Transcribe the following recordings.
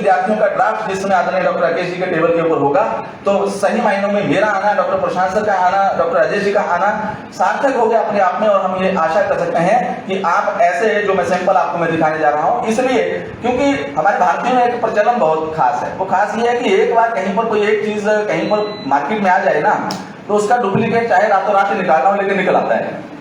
विद्यार्थियों का ड्राफ्ट जिसमें आदरणीय डॉक्टर राकेश जी के टेबल के ऊपर होगा, तो सही मायनों में मेरा आना, डॉक्टर प्रशांत सर का आना, डॉक्टर अजय जी का आना सार्थक हो गया अपने आप में। और हम ये आशा कर सकते हैं कि आप ऐसे जो मैं सैंपल आपको मैं दिखाने जा रहा हूं, इसलिए क्योंकि हमारे भारतीयों में एक प्रचलन बहुत खास है। वो खास ये है कि एक बार कहीं पर कोई एक चीज कहीं पर मार्केट में आ जाए ना, तो उसका डुप्लीकेट चाहे रातों रात निकालना हो लेकिन निकल आता है।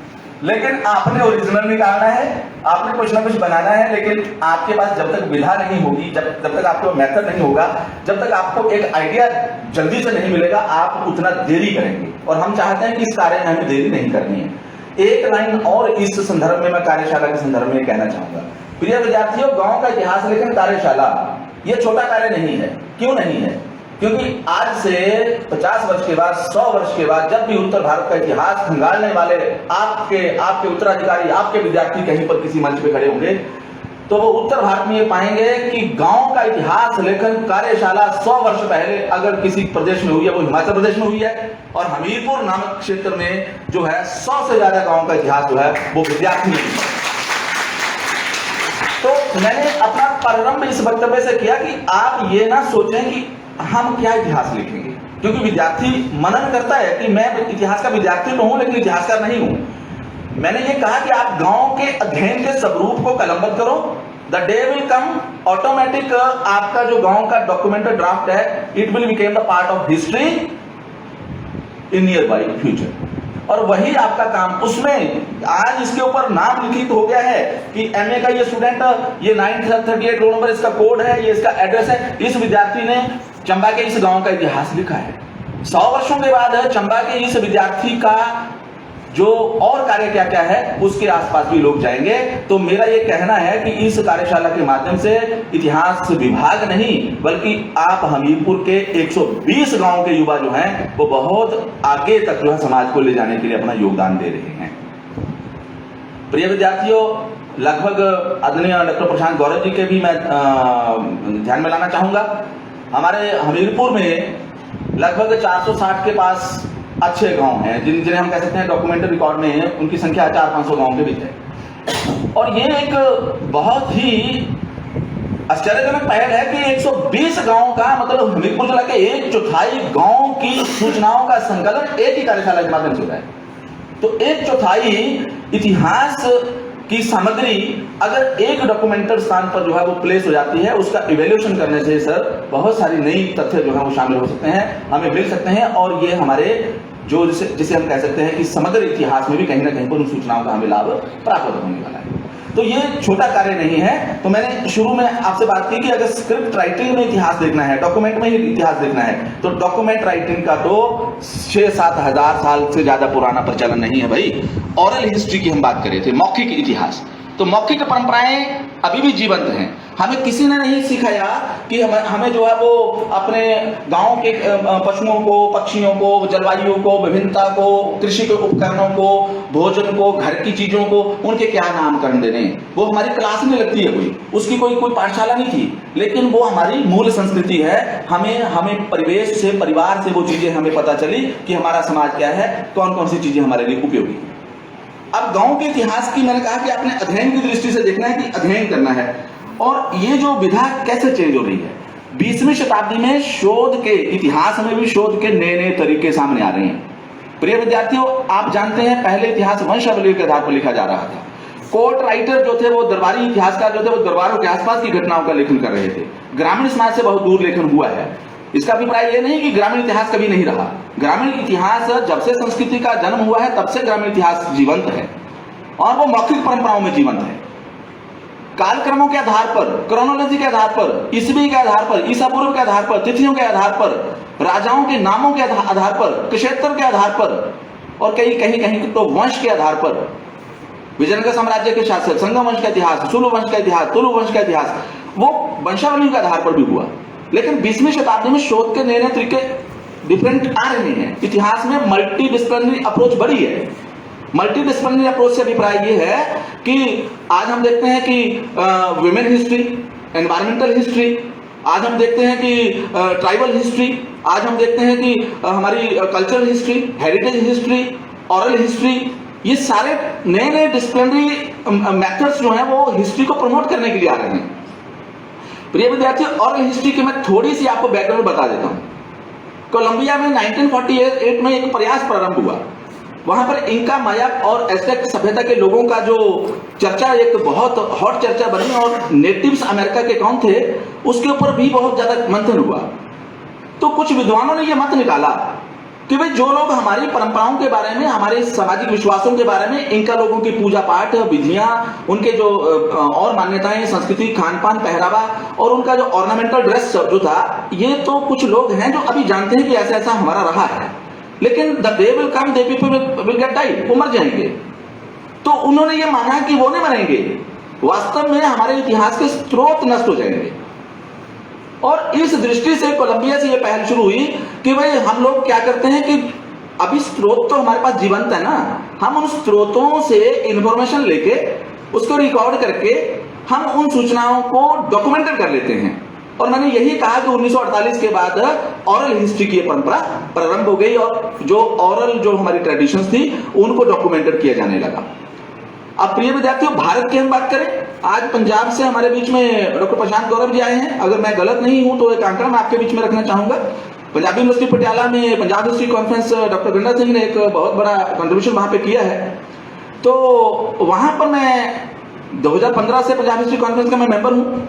लेकिन आपने ओरिजिनल निकालना है, आपने कुछ ना कुछ बनाना है, लेकिन आपके पास जब तक विधा नहीं होगी, जब तक आपको मेथड नहीं होगा, जब तक आपको एक आइडिया जल्दी से नहीं मिलेगा, आप उतना देरी करेंगे। और हम चाहते हैं कि इस कार्य में हमें देरी नहीं करनी है। एक लाइन और इस संदर्भ में मैं कार्यशाला के संदर्भ में कहना चाहूंगा। प्रिय विद्यार्थियों, गांव का इतिहास लेखन कार्यशाला ये छोटा कार्य नहीं है। क्यों नहीं है? क्योंकि आज से 50 वर्ष के बाद, 100 वर्ष के बाद जब भी उत्तर भारत का इतिहास खंगालने वाले आपके उत्तराधिकारी, आपके विद्यार्थी कहीं पर किसी मंच पे खड़े होंगे, तो वो उत्तर भारत में ये पाएंगे कि गांव का इतिहास लेखन कार्यशाला 100 वर्ष पहले अगर किसी प्रदेश में हुई है, वो हिमाचल प्रदेश में हुई है। और हमीरपुर नामक क्षेत्र में जो है 100 से ज्यादा गांव का इतिहास जो है वो विद्यार्थी ने। तो मैंने अपना प्रारंभ इस वक्तव्य से किया कि आप ये ना सोचें कि हम क्या इतिहास लिखेंगे, क्योंकि विद्यार्थी मनन करता है कि मैं इतिहास का विद्यार्थी तो हूं लेकिन इतिहासकार नहीं हूं। मैंने ये कहा कि आप गांव के अध्ययन के स्वरूप को कलमबद्ध करो। The day will come, automatic आपका जो गांव का डॉक्यूमेंटेड ड्राफ्ट है, it will became the part of history in near by future. और वही आपका काम, उसमें आज इसके ऊपर नाम लिखित हो गया है कि एमए का ये स्टूडेंट, ये 938 रोल नंबर इसका कोड है, ये इसका एड्रेस है। इस विद्यार्थी ने चंबा के इस गांव का इतिहास लिखा है। 100 वर्षों के बाद चंबा के इस विद्यार्थी का जो और कार्य क्या क्या है उसके आसपास भी लोग जाएंगे। तो मेरा ये कहना है कि इस कार्यशाला के माध्यम से इतिहास विभाग नहीं बल्कि आप हमीरपुर के 120 गांव के युवा जो हैं वो बहुत आगे तक जो है समाज को ले जाने के लिए अपना योगदान दे रहे हैं। प्रिय विद्यार्थियों, लगभग आदरणीय डॉक्टर प्रशांत गौरव जी के भी मैं ध्यान में लाना चाहूंगा। हमारे हमीरपुर में लगभग 460 के पास अच्छे गांव हैं, जिन्हें हम कह सकते हैं डॉक्यूमेंटेड रिकॉर्ड में है, उनकी संख्या 400-500 गांव के बीच है। और ये एक बहुत ही आश्चर्यजनक पहल है कि 120 गांव का मतलब हमीरपुर जिला के 1/4 गांव की सूचनाओं का संकलन एक ही कार्यशाला के माध्यम से होता है। तो 1/4 इतिहास की सामग्री अगर एक डॉक्यूमेंटेड स्थान पर जो है वो प्लेस हो जाती है, उसका इवेल्यूशन करने से सर बहुत सारी नई तथ्य जो है वो शामिल हो सकते हैं, हमें मिल सकते हैं। और ये हमारे जो जिसे हम कह सकते हैं कि समग्र इतिहास में भी कहीं ना कहीं पर उन सूचनाओं का हमें लाभ प्राप्त होने वाला है। तो ये छोटा कार्य नहीं है। तो मैंने शुरू में आपसे बात की कि अगर स्क्रिप्ट राइटिंग में इतिहास देखना है, डॉक्यूमेंट में ही इतिहास देखना है, तो डॉक्यूमेंट राइटिंग का तो 6-7 हजार साल से ज्यादा पुराना प्रचलन नहीं है भाई। ओरल हिस्ट्री की हम बात कर रहे थे, मौखिक इतिहास, तो मौखिक परंपराएं अभी भी जीवंत हैं। हमें किसी ने नहीं सिखाया कि हमें जो है वो अपने गांव के पशुओं को, पक्षियों को, जलवायु को, विभिन्नता को, कृषि के उपकरणों को, भोजन को, घर की चीजों को, उनके क्या नामकरण देने, वो हमारी क्लास में लगती है, कोई उसकी कोई पाठशाला नहीं थी। लेकिन वो हमारी मूल संस्कृति है। हमें परिवेश से, परिवार से वो चीजें हमें पता चली कि हमारा समाज क्या है, कौन कौन सी चीजें हमारे लिए उपयोगी है। अब गांव के इतिहास की मैंने कहा कि आपने अध्ययन की दृष्टि से देखना है कि अध्ययन करना है। और ये जो विधा कैसे चेंज हो रही है, 20वीं शताब्दी में शोध के इतिहास में भी शोध के नए नए तरीके सामने आ रहे हैं। प्रिय विद्यार्थियों, आप जानते हैं पहले इतिहास वंशावली के आधार पर लिखा जा रहा था। कोर्ट राइटर जो थे, वो दरबारी इतिहासकार जो थे, वो दरबारों के आसपास की घटनाओं का लेखन कर रहे थे। ग्रामीण समाज से बहुत दूर लेखन हुआ है। इसका अभिप्राय यह नहीं कि ग्रामीण इतिहास कभी नहीं रहा। ग्रामीण इतिहास जब से संस्कृति का जन्म हुआ है तब से ग्रामीण इतिहास जीवंत है और वो मौखिक परंपराओं में जीवंत है। कालक्रमों के आधार पर, क्रोनोलॉजी के आधार पर, ईस्वी के आधार पर, ईसा पूर्व के आधार पर, तिथियों के आधार पर, राजाओं के नामों के आधार पर, क्षेत्र के आधार पर और कहीं तो वंश के आधार पर, विजयनगर साम्राज्य के शासक, संगम वंश का इतिहास, सुलु वंश का इतिहास, तुलु वंश का इतिहास, वो वंशावली के आधार पर भी हुआ। लेकिन 20वीं शताब्दी में शोध के नए नए तरीके डिफरेंट आ रहे हैं। इतिहास में मल्टी डिसिप्लिनरी अप्रोच बढ़ी है। मल्टी डिसिप्लिनरी अप्रोच से अभिप्राय ये है कि आज हम देखते हैं कि वुमेन हिस्ट्री, एनवायरमेंटल हिस्ट्री, आज हम देखते हैं कि ट्राइबल हिस्ट्री, आज हम देखते हैं कि हमारी cultural history, heritage history, oral history, ये सारे नए नए डिसिप्लिनरी मेथड्स जो हैं वो हिस्ट्री को प्रमोट करने के लिए आ रहे हैं। प्रिय विद्यार्थी, और हिस्ट्री की मैं थोड़ी सी आपको बैकग्राउंड बता देता हूं। कोलंबिया में 1948 में एक प्रयास प्रारंभ हुआ। वहां पर इंका, माया और एज़टेक सभ्यता के लोगों का जो चर्चा एक बहुत हॉट चर्चा बनी, और नेटिव्स अमेरिका के कौन थे उसके ऊपर भी बहुत ज्यादा मंथन हुआ। तो कुछ विद्वानों ने यह मत निकाला कि भाई जो लोग हमारी परंपराओं के बारे में, हमारे सामाजिक विश्वासों के बारे में, इनका लोगों की पूजा पाठ विधियां, उनके जो और मान्यताएं, संस्कृति, खान पान, पहरावा और उनका जो ऑर्नामेंटल ड्रेस जो था, ये तो कुछ लोग हैं जो अभी जानते हैं कि ऐसा ऐसा हमारा रहा है, लेकिन the day will come, they people will get died, वो मर जाएंगे। तो उन्होंने ये माना कि वो नहीं मरेंगे, वास्तव में हमारे इतिहास के स्रोत नष्ट हो जाएंगे। और इस दृष्टि से कोलंबिया से ये पहल शुरू हुई कि भाई हम लोग क्या करते हैं कि अभी स्रोत तो हमारे पास जीवंत है ना, हम उन स्रोतों से इंफॉर्मेशन लेके उसको रिकॉर्ड करके हम उन सूचनाओं को डॉक्यूमेंटेड कर लेते हैं। और मैंने यही कहा कि 1948 के बाद ऑरल हिस्ट्री की परंपरा प्रारंभ हो गई, और जो ऑरल जो हमारी ट्रेडिशंस थी उनको डॉक्यूमेंटेड किया जाने लगा। अब प्रिय विद्यार्थियों, भारत की हम बात करें, आज पंजाब से हमारे बीच में डॉक्टर प्रशांत गौरव जी आए हैं। अगर मैं गलत नहीं हूं तो एक आंकड़ा मैं आपके बीच में रखना चाहूंगा। पंजाबी यूनिवर्सिटी पटियाला में पंजाब हिस्ट्री कॉन्फ्रेंस डॉक्टर गंडा सिंह ने एक बहुत बड़ा कंट्रीब्यूशन वहां पे किया है। तो वहां पर मैं 2015 से पंजाब हिस्ट्री कॉन्फ्रेंस का मैं मेंबर हूं,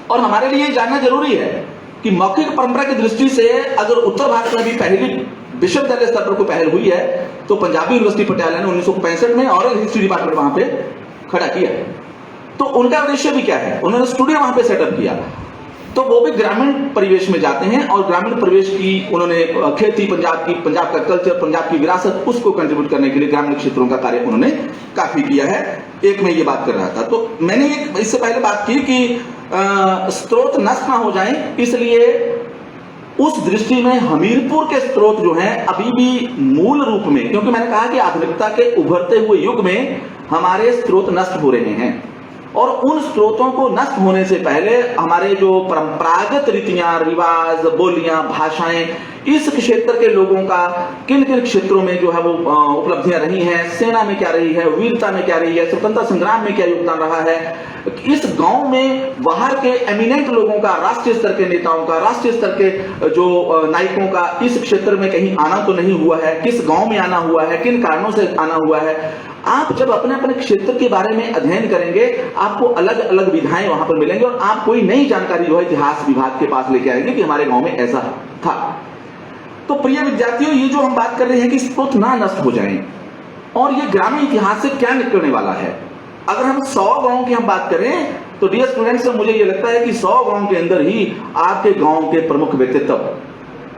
और हमारे लिए जानना जरूरी है कि मौखिक परंपरा की दृष्टि से अगर उत्तर भारत में भी पहली विश्वविद्यालय स्तर पर कोई पहल हुई है तो पंजाबी यूनिवर्सिटी पटियाला ने 1965 में ऑरल हिस्ट्री डिपार्टमेंट वहां पे खड़ा किया। तो उनका उद्देश्य भी क्या है, उन्होंने स्टूडियो वहां पे सेटअप किया। तो वो भी ग्रामीण परिवेश में जाते हैं, और ग्रामीण परिवेश की उन्होंने खेती, पंजाब की, पंजाब का कल्चर, पंजाब की विरासत, उसको कंट्रीब्यूट करने के लिए ग्रामीण क्षेत्रों का कार्य उन्होंने काफी किया है। एक मैं ये बात कर रहा था, तो मैंने इससे पहले बात की कि स्रोत नष्ट ना हो जाए, इसलिए उस दृष्टि में हमीरपुर के स्रोत जो हैं अभी भी मूल रूप में, क्योंकि मैंने कहा कि आधुनिकता के उभरते हुए युग में हमारे स्रोत नष्ट हो रहे हैं, और उन स्रोतों को नष्ट होने से पहले हमारे जो परंपरागत रीतियां, रिवाज, बोलियां, भाषाएं, इस क्षेत्र के लोगों का किन किन क्षेत्रों में जो है वो उपलब्धियां रही हैं, सेना में क्या रही है, वीरता में क्या रही है, स्वतंत्रता संग्राम में क्या योगदान रहा है, इस गांव में बाहर के एमिनेंट लोगों का, राष्ट्रीय स्तर के नेताओं का, राष्ट्रीय स्तर के जो नायकों का इस क्षेत्र में कहीं आना तो नहीं हुआ है, किस गांव में आना हुआ है, किन कारणों से आना हुआ है। आप जब अपने अपने क्षेत्र के बारे में अध्ययन करेंगे, आपको अलग अलग विधाएं वहां पर मिलेंगे, और आप कोई नई जानकारी जो है इतिहास विभाग के पास लेके आएंगे कि हमारे गांव में ऐसा था। तो प्रिय विद्यार्थियों, ये जो हम बात कर रहे हैं कि स्रोत ना नष्ट हो जाएं, और ये ग्रामीण इतिहास से क्या निकलने वाला है। अगर हम 100 गांव की हम बात करें तो डियर स्टूडेंट्स, मुझे ये लगता है कि 100 गांव के अंदर ही आपके गांव के प्रमुख व्यक्तित्व,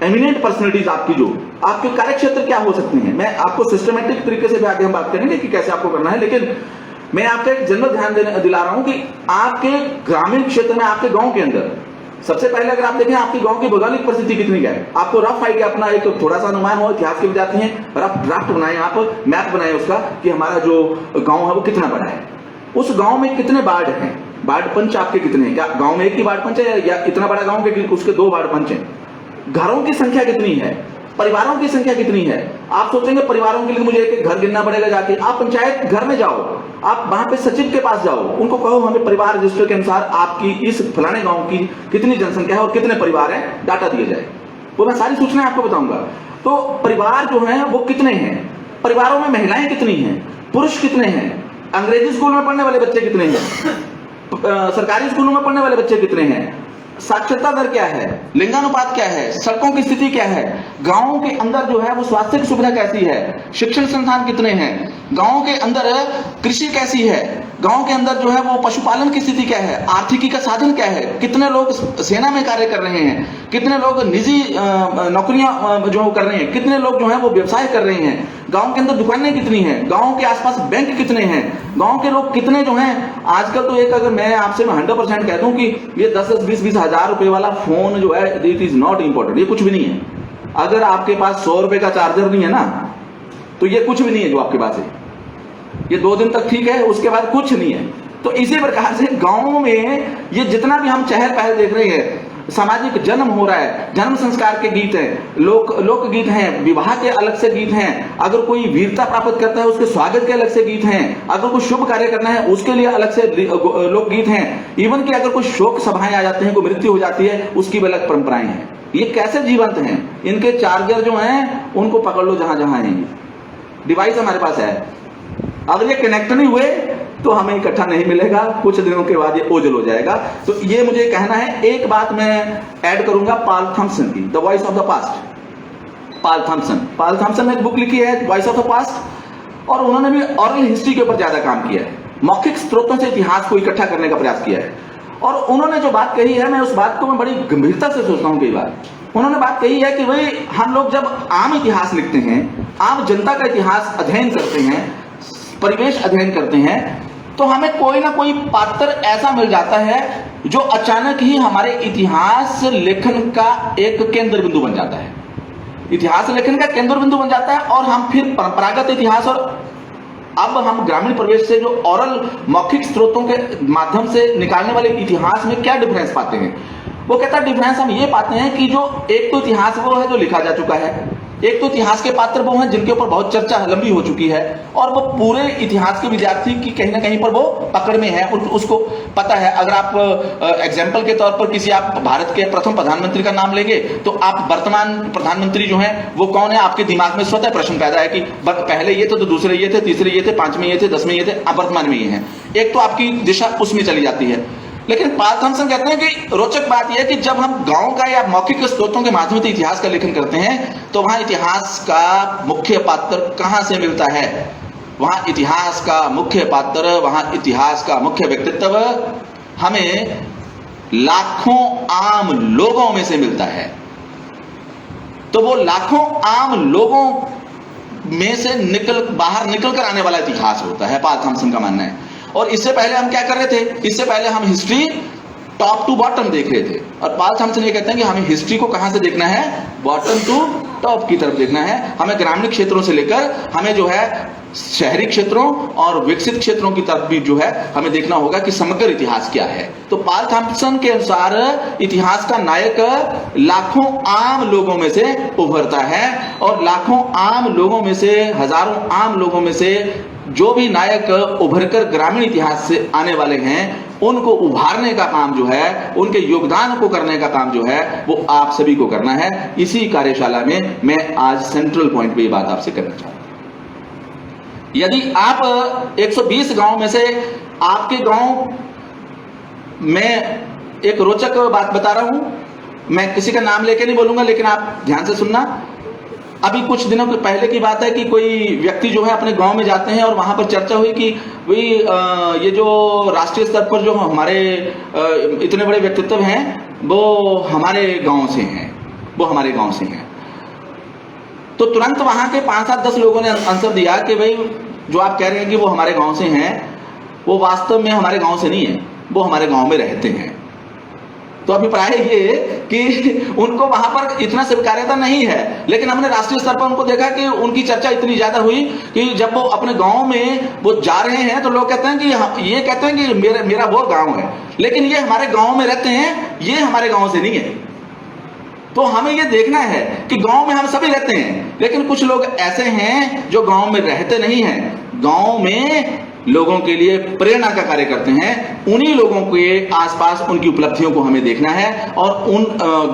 एमिनेंट पर्सनैलिटीज आपकी जो आपके कार्य क्षेत्र क्या हो सकते हैं, मैं आपको सिस्टमेटिक तरीके से भी आगे हम बात करेंगे कि कैसे आपको करना है, लेकिन मैं आपका एक जनरल ध्यान दिला रहा हूं कि आपके ग्रामीण क्षेत्र में, आपके गांव के अंदर सबसे पहले अगर आप देखें आपके गांव की भौगोलिक परिस्थिति कितनी है, आपको रफ आइडिया अपना एक थोड़ा सा अनुमान हो, इतिहास के विद्यार्थी हैं, रफ ड्राफ्ट बनाए, आप मैप बनाए उसका कि हमारा जो गांव है वो कितना बड़ा है, उस गांव में कितने वार्ड हैं, वार्ड पंच आपके कितने हैं, क्या गांव में एक ही वार्ड पंच है या इतना बड़ा गांव के उसके 2 वार्ड पंच हैं, घरों की संख्या कितनी है, परिवारों की संख्या कितनी है। आप सोचेंगे परिवारों के लिए मुझे एक घर गिनना पड़ेगा, जाके आप पंचायत घर में जाओ, आप वहां पे सचिव के पास जाओ, उनको कहो हमें परिवार रजिस्टर के अनुसार आपकी इस फलाने गांव की कितनी जनसंख्या है और कितने परिवार हैं, डाटा दिया जाए, वो मैं सारी सूचनाएं आपको बताऊंगा। तो परिवार जो है वो कितने हैं, परिवारों में महिलाएं कितनी हैं, पुरुष कितने हैं, अंग्रेजी स्कूल में पढ़ने वाले बच्चे कितने हैं, सरकारी स्कूलों में पढ़ने वाले बच्चे कितने हैं, साक्षरता दर क्या है, लिंगानुपात क्या है, सड़कों की स्थिति क्या है, गांवों के अंदर जो है वो स्वास्थ्य की सुविधा कैसी है, शिक्षण संस्थान कितने हैं, गांव के अंदर कृषि कैसी है, गांव के अंदर जो है वो पशुपालन की स्थिति क्या है, आर्थिकी का साधन क्या है, कितने लोग सेना में कार्य कर रहे हैं, कितने लोग निजी नौकरियां जो कर रहे हैं, कितने लोग जो है वो व्यवसाय कर रहे हैं, गांव के अंदर दुकानें कितनी हैं, गांव के आसपास बैंक कितने हैं, गांव के लोग कितने जो हैं। आजकल तो एक अगर मैं आपसे 100% कह दूं कि ये 10-20 हजार रुपए वाला फोन जो है इट इज नॉट इंपॉर्टेंट, ये कुछ भी नहीं है। अगर आपके पास 100 रुपए का चार्जर नहीं है ना तो ये कुछ भी नहीं है जो आपके पास है, ये 2 दिन तक ठीक है, उसके बाद कुछ नहीं है। तो इसी प्रकार से गांव में ये जितना भी हम चहल पहल देख रहे हैं, सामाजिक जन्म हो रहा है, जन्म संस्कार के गीत हैं, लोकगीत हैं, विवाह के अलग से गीत हैं, अगर कोई वीरता प्राप्त करता है उसके स्वागत के अलग से गीत हैं, अगर कोई शुभ कार्य करना है उसके लिए अलग से लोकगीत हैं, इवन कि अगर कोई शोक सभाएं आ जाते हैं, कोई मृत्यु हो जाती है उसकी भी अलग परंपराएं हैं। ये कैसे जीवंत हैं? इनके चार्जर जो हैं उनको पकड़ लो जहां जहां हैं, डिवाइस हमारे पास है, अगर ये कनेक्ट नहीं हुए तो हमें इकट्ठा नहीं मिलेगा, कुछ दिनों के बाद ये ओझल हो जाएगा। तो ये मुझे कहना है। एक बात मैं ऐड करूंगा पॉल थॉम्सन की, the voice of the past. Paul Thomson ने एक बुक लिखी है वॉइस ऑफ द पास्ट, और उन्होंने भी ऑरल हिस्ट्री के ऊपर ज्यादा काम किया है, मौखिक स्रोतों से इतिहास को इकट्ठा करने का प्रयास किया है। और उन्होंने जो बात कही है, मैं उस बात को मैं बड़ी गंभीरता से सोचता हूं। कई बार उन्होंने बात कही है कि भाई हम लोग जब आम इतिहास लिखते हैं, आम जनता का इतिहास अध्ययन करते हैं, परिवेश अध्ययन करते हैं, तो हमें कोई ना कोई पात्र ऐसा मिल जाता है जो अचानक ही हमारे इतिहास लेखन का एक केंद्र बिंदु बन जाता है, इतिहास लेखन का केंद्र बिंदु बन जाता है। और हम फिर परंपरागत इतिहास और अब हम ग्रामीण परिवेश से जो ओरल मौखिक स्रोतों के माध्यम से निकालने वाले इतिहास में क्या डिफरेंस पाते हैं? वो कहता है डिफरेंस हम ये पाते हैं कि जो एक तो इतिहास वो है जो लिखा जा चुका है, एक तो इतिहास के पात्र वो हैं जिनके ऊपर बहुत चर्चा लंबी हो चुकी है, और वो पूरे इतिहास के विद्यार्थी की कहीं ना कहीं पर वो पकड़ में है, उसको पता है। अगर आप एग्जाम्पल के तौर पर किसी आप भारत के प्रथम प्रधानमंत्री का नाम लेंगे तो आप वर्तमान प्रधानमंत्री जो है वो कौन है, आपके दिमाग में स्वतः प्रश्न पैदा है कि पहले ये थे, तो दूसरे ये थे, तीसरे ये थे, पांचवें ये थे, 10वें ये थे, अब वर्तमान में ये हैं। एक तो आपकी दिशा उसमें चली जाती है। लेकिन पॉल थॉम्सन कहते हैं कि रोचक बात यह है कि जब हम गांव का या मौखिक स्रोतों के माध्यम से इतिहास का लेखन करते हैं तो वहां इतिहास का मुख्य पात्र कहां से मिलता है? वहां इतिहास का मुख्य पात्र, वहां इतिहास का मुख्य व्यक्तित्व हमें लाखों आम लोगों में से मिलता है। तो वो लाखों आम लोगों में से बाहर निकल कर आने वाला इतिहास होता है, पॉल थॉम्सन का मानना है। और इससे पहले हम क्या कर रहे थे? इससे पहले हम हिस्ट्री टॉप टू बॉटम देख रहे थे, और पॉल थॉम्सन ये कहते हैं कि हमें हिस्ट्री को कहां से देखना है? बॉटम टू टॉप की तरफ देखना है। हमें ग्रामीण क्षेत्रों से लेकर हमें जो है शहरी क्षेत्रों और विकसित क्षेत्रों की तरफ भी जो है हमें देखना होगा कि समग्र इतिहास क्या है। तो पॉल थॉम्सन के अनुसार इतिहास का नायक लाखों आम लोगों में से उभरता है, और लाखों आम लोगों में से, हजारों आम लोगों में से जो भी नायक उभरकर ग्रामीण इतिहास से आने वाले हैं उनको उभारने का काम जो है, उनके योगदान को करने का काम जो है वो आप सभी को करना है। इसी कार्यशाला में मैं आज सेंट्रल पॉइंट पे ये बात आपसे करना चाहता हूं। यदि आप 120 गांव में से आपके गांव में, एक रोचक बात बता रहा हूं, मैं किसी का नाम लेके नहीं बोलूंगा लेकिन आप ध्यान से सुनना। अभी कुछ दिनों के पहले की बात है कि कोई व्यक्ति जो है अपने गांव में जाते हैं और वहां पर चर्चा हुई कि वही ये जो राष्ट्रीय स्तर पर जो हमारे इतने बड़े व्यक्तित्व हैं वो हमारे गांव से हैं, वो हमारे गांव से हैं। तो तुरंत वहां के 5-7-10 लोगों ने आंसर दिया कि भाई जो आप कह रहे हैं कि वो हमारे गांव से हैं, वो वास्तव में हमारे गांव से नहीं है, वो हमारे गांव में रहते हैं। तो अभिप्राय ये कि उनको वहां पर इतना स्वीकार्यता नहीं है, लेकिन हमने राष्ट्रीय स्तर पर उनको देखा कि उनकी चर्चा इतनी ज्यादा हुई कि जब वो अपने गांव में वो जा रहे हैं तो लोग कहते हैं कि ये कहते हैं कि मेरा वो गांव है, लेकिन ये हमारे गांव में रहते हैं, ये हमारे गांव से नहीं है। तो हमें ये देखना है कि गांव में हम सभी रहते हैं, लेकिन कुछ लोग ऐसे हैं जो गांव में रहते नहीं हैं, गांव में लोगों के लिए प्रेरणा का कार्य करते हैं। उन्हीं लोगों के आसपास उनकी उपलब्धियों को हमें देखना है, और उन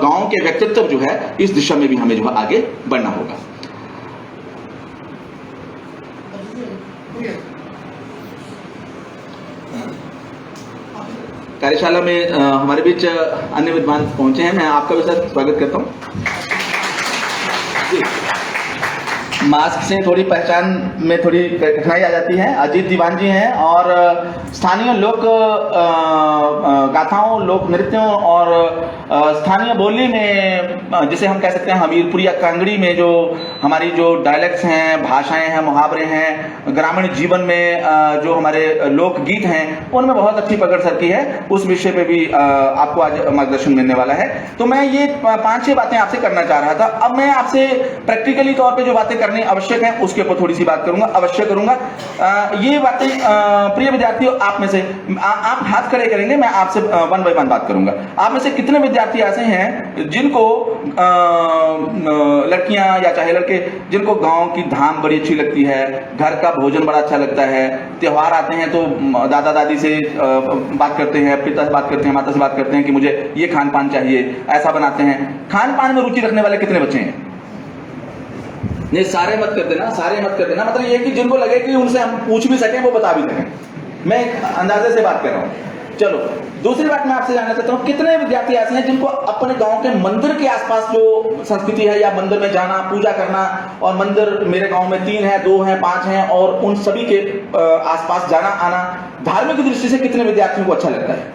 गांव के व्यक्तित्व जो है इस दिशा में भी हमें जो है आगे बढ़ना होगा। कार्यशाला में हमारे बीच अन्य विद्वान पहुंचे हैं, मैं आपका भी सर स्वागत करता हूं। मास्क से थोड़ी पहचान में थोड़ी कठिनाई आ जाती है। अजीत दीवान जी हैं और स्थानीय लोक गाथाओं, लोक नृत्यों और स्थानीय बोली में, जिसे हम कह सकते हैं हमीरपुरी या कांगड़ी में, जो हमारी जो डायलेक्ट्स हैं, भाषाएं हैं, मुहावरे हैं, ग्रामीण जीवन में जो हमारे लोकगीत हैं, उनमें बहुत अच्छी पकड़ सरकी है। उस विषय पे भी आपको आज मार्गदर्शन मिलने वाला है। तो मैं ये 5-6 बातें आपसे करना चाह रहा था। अब मैं आपसे प्रैक्टिकली तौर पे जो बातें करने आवश्यक है उसके ऊपर थोड़ी सी बात करूंगा, अवश्य करूंगा। ये बातें प्रिय विद्यार्थियों, आप में से आप हाथ खड़े करेंगे, मैं आपसे वन बाय वन बात करूंगा। आप में से कितने विद्यार्थी ऐसे हैं जिनको लड़कियां या चाहे लड़के, जिनको गांव की धाम बड़ी अच्छी लगती है, घर का भोजन बड़ा अच्छा लगता है, त्योहार आते हैं तो दादा दादी से बात करते हैं, पिता से बात करते हैं, माता से बात करते हैं कि मुझे ये खान पान चाहिए, ऐसा बनाते हैं। खान पान में रुचि रखने वाले कितने बच्चे हैं? ये सारे मत कर देना, सारे मत कर देना। मतलब ये कि जिनको लगे कि उनसे हम पूछ भी सकें, वो बता भी सकें। मैं एक अंदाजे से बात कर रहा हूं। चलो, दूसरी बात मैं आपसे जानना चाहता हूं, कितने विद्यार्थी ऐसे हैं जिनको अपने गांव के मंदिर के आसपास जो संस्कृति है, या मंदिर में जाना, पूजा करना, और मंदिर मेरे गांव में 3 है, 2 है, 5 है, और उन सभी के आसपास जाना आना धार्मिक दृष्टि से कितने विद्यार्थियों को अच्छा लगता है?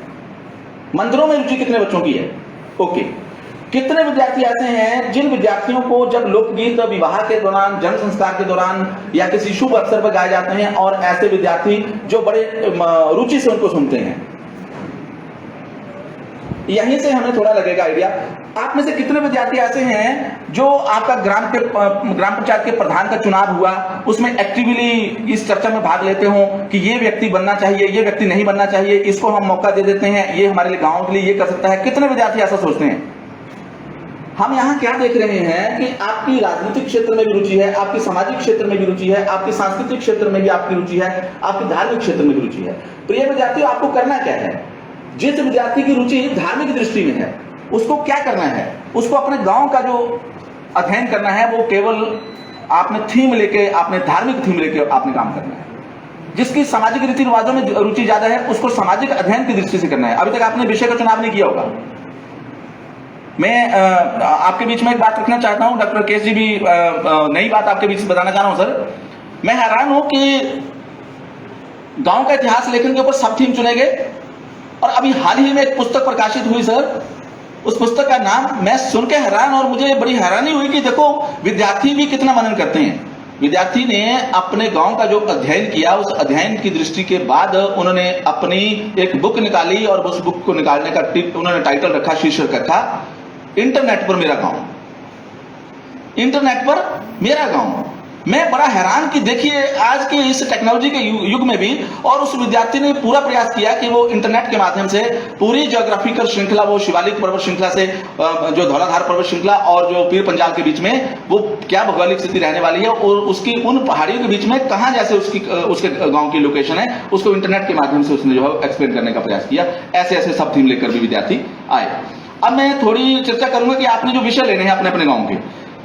मंदिरों में रुचि कितने बच्चों की है? ओके। कितने विद्यार्थी ऐसे हैं जिन विद्यार्थियों को जब लोकगीत विवाह के दौरान, जन्म संस्कार के दौरान या किसी शुभ अवसर पर गाए जाते हैं, और ऐसे विद्यार्थी जो बड़े रुचि से उनको सुनते हैं? यहीं से हमें थोड़ा लगेगा आइडिया। आप में से कितने विद्यार्थी ऐसे हैं जो आपका ग्राम पंचायत के प्रधान का चुनाव हुआ, उसमें एक्टिवली इस चर्चा में भाग लेते हो कि ये व्यक्ति बनना चाहिए, ये व्यक्ति नहीं बनना चाहिए, इसको हम मौका दे देते हैं, ये हमारे लिए गांव के लिए ये कर सकता है? कितने विद्यार्थी ऐसा सोचते हैं? हम यहाँ क्या देख रहे हैं कि आपकी राजनीतिक क्षेत्र में भी रुचि है, आपकी सामाजिक क्षेत्र में भी रुचि है, आपकी सांस्कृतिक क्षेत्र में भी आपकी रुचि है, आपकी धार्मिक क्षेत्र में भी रुचि है। प्रिय विद्यार्थियों, आपको करना क्या है? जिस विद्यार्थी की रुचि धार्मिक दृष्टि में है, उसको क्या करना है? उसको अपने गांव का जो अध्ययन करना है, वो केवल आपने थीम लेके, आपने धार्मिक थीम लेके आपने काम करना है। जिसकी सामाजिक रीति रिवाजों में रुचि ज्यादा है, उसको सामाजिक अध्ययन की दृष्टि से करना है। अभी तक आपने विषय का चुनाव नहीं किया होगा। मैं आपके बीच में एक बात रखना चाहता हूं, डॉक्टर केस जी भी नई बात आपके बीच में बताना चाह रहा हूं। सर, मैं हैरान हूं कि गांव का इतिहास लेखन के ऊपर सब थीम चुने गए, और अभी हाल ही में एक पुस्तक प्रकाशित हुई सर, उस पुस्तक का नाम मैं सुन के हैरान, और मुझे बड़ी हैरानी हुई कि देखो विद्यार्थी भी कितना मनन करते हैं। विद्यार्थी ने अपने गांव का जो अध्ययन किया, उस अध्ययन की दृष्टि के बाद उन्होंने अपनी एक बुक निकाली, और उस बुक को निकालने का उन्होंने टाइटल रखा, शीर्षक रखा, इंटरनेट पर मेरा गांव। इंटरनेट पर मेरा गांव। मैं बड़ा हैरान कि देखिए आज के इस टेक्नोलॉजी के युग में भी, और उस विद्यार्थी ने पूरा प्रयास किया कि वो इंटरनेट के माध्यम से पूरी ज्योग्राफिकल श्रृंखला, वो शिवालिक पर्वत श्रृंखला से जो धौलाधार पर्वत श्रृंखला और जो पीर पंजाल के बीच में वो क्या भौगोलिक स्थिति रहने वाली है, और उसकी उन पहाड़ियों के बीच में कहां जैसे उसके गांव की लोकेशन है, उसको इंटरनेट के माध्यम से उसने जो है एक्सप्लेन करने का प्रयास किया। ऐसे ऐसे सब थीम लेकर भी विद्यार्थी आए। अब मैं थोड़ी चर्चा करूंगा कि आपने जो विषय लेने हैं अपने अपने गांव के,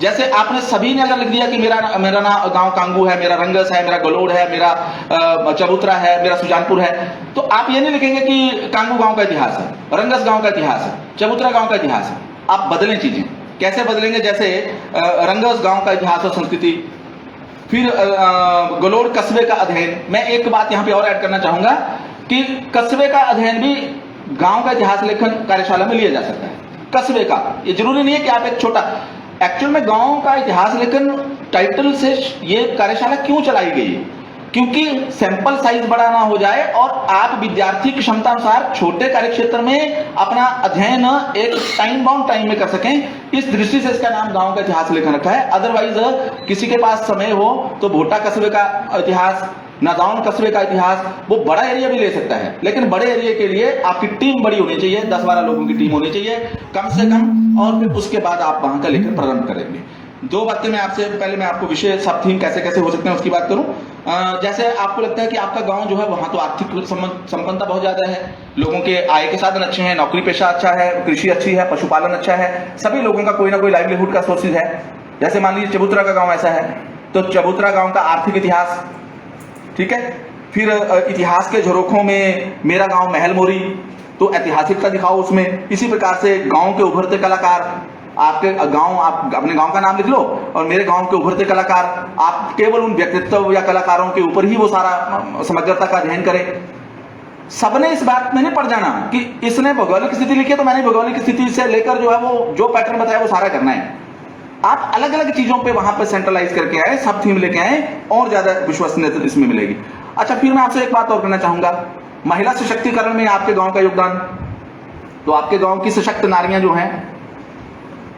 जैसे आपने सभी ने अगर लिख दिया कि मेरा गांव कांगू है, मेरा रंगस है, मेरा गलोड़ है, मेरा चबूतरा है, मेरा सुजानपुर है, तो आप ये नहीं लिखेंगे कि कांगू गांव का इतिहास है, रंगस गांव का इतिहास है, चबूतरा गांव का इतिहास है। आप बदलें चीजें। कैसे बदलेंगे? जैसे रंगस गांव का इतिहास और संस्कृति, फिर गलोड़ कस्बे का अध्ययन। मैं एक बात यहाँ पे और ऐड करना चाहूंगा कि कस्बे का अध्ययन भी गांव का इतिहास लेखन कार्यशाला में लिया जा सकता है। कस्बे का, ये जरूरी नहीं है कि आप एक छोटा, एक्चुअल में गांव का इतिहास लेखन टाइटल से ये कार्यशाला क्यों चलाई गई? क्योंकि सैंपल साइज बड़ा ना हो जाए और आप विद्यार्थी की क्षमता अनुसार छोटे कार्यक्षेत्र में अपना अध्ययन एक टाइम बाउंड टाइम में कर सकें। इस दृष्टि से इसका नाम गांव का इतिहास लेखन रखा है। अदरवाइज किसी के पास समय हो तो भोटा कस्बे का इतिहास, नादौन कस्बे का इतिहास, वो बड़ा एरिया भी ले सकता है, लेकिन बड़े एरिया के लिए आपकी टीम बड़ी होनी चाहिए, 10-12 लोगों की टीम होनी चाहिए कम से कम, और फिर उसके बाद आप वहां का लेकर प्रारंभ करेंगे। दो बातें मैं आपसे, पहले मैं आपको विषय सब थीम कैसे कैसे हो सकते हैं उसकी बात करूं। जैसे आपको लगता है कि आपका गांव जो है वहां तो आर्थिक संपन्नता बहुत ज्यादा है, लोगों के आय के साधन अच्छे हैं, नौकरी पेशा अच्छा है, कृषि अच्छी है, पशुपालन अच्छा है, सभी लोगों का कोई ना कोई लाइवलीहुड का सोर्सेज है। जैसे मान लीजिए चबूतरा का गाँव ऐसा है, तो चबूतरा गाँव का आर्थिक इतिहास, ठीक है। फिर इतिहास के झरोखों में मेरा गांव महल मोरी, तो ऐतिहासिकता दिखाओ उसमें। इसी प्रकार से गांव के उभरते कलाकार, आपके गांव, आप अपने गांव का नाम लिख लो, और मेरे गांव के उभरते कलाकार, आप केवल उन व्यक्तित्व या कलाकारों के ऊपर ही वो सारा समग्रता का अध्ययन करें। सबने इस बात में नहीं पड़ जाना कि इसने भौगोलिक स्थिति लिखी है तो मैंने भौगोलिक स्थिति से लेकर जो है वो जो पैटर्न बताया वो सारा करना है। आप अलग अलग चीजों पे वहां पे सेंट्रलाइज करके आए, सब थीम लेके आए, और ज्यादा विश्वसनीयता इसमें मिलेगी। अच्छा, फिर मैं आपसे एक बात और करना चाहूंगा, महिला सशक्तिकरण में आपके गांव का योगदान। तो आपके गांव की सशक्त नारियां जो हैं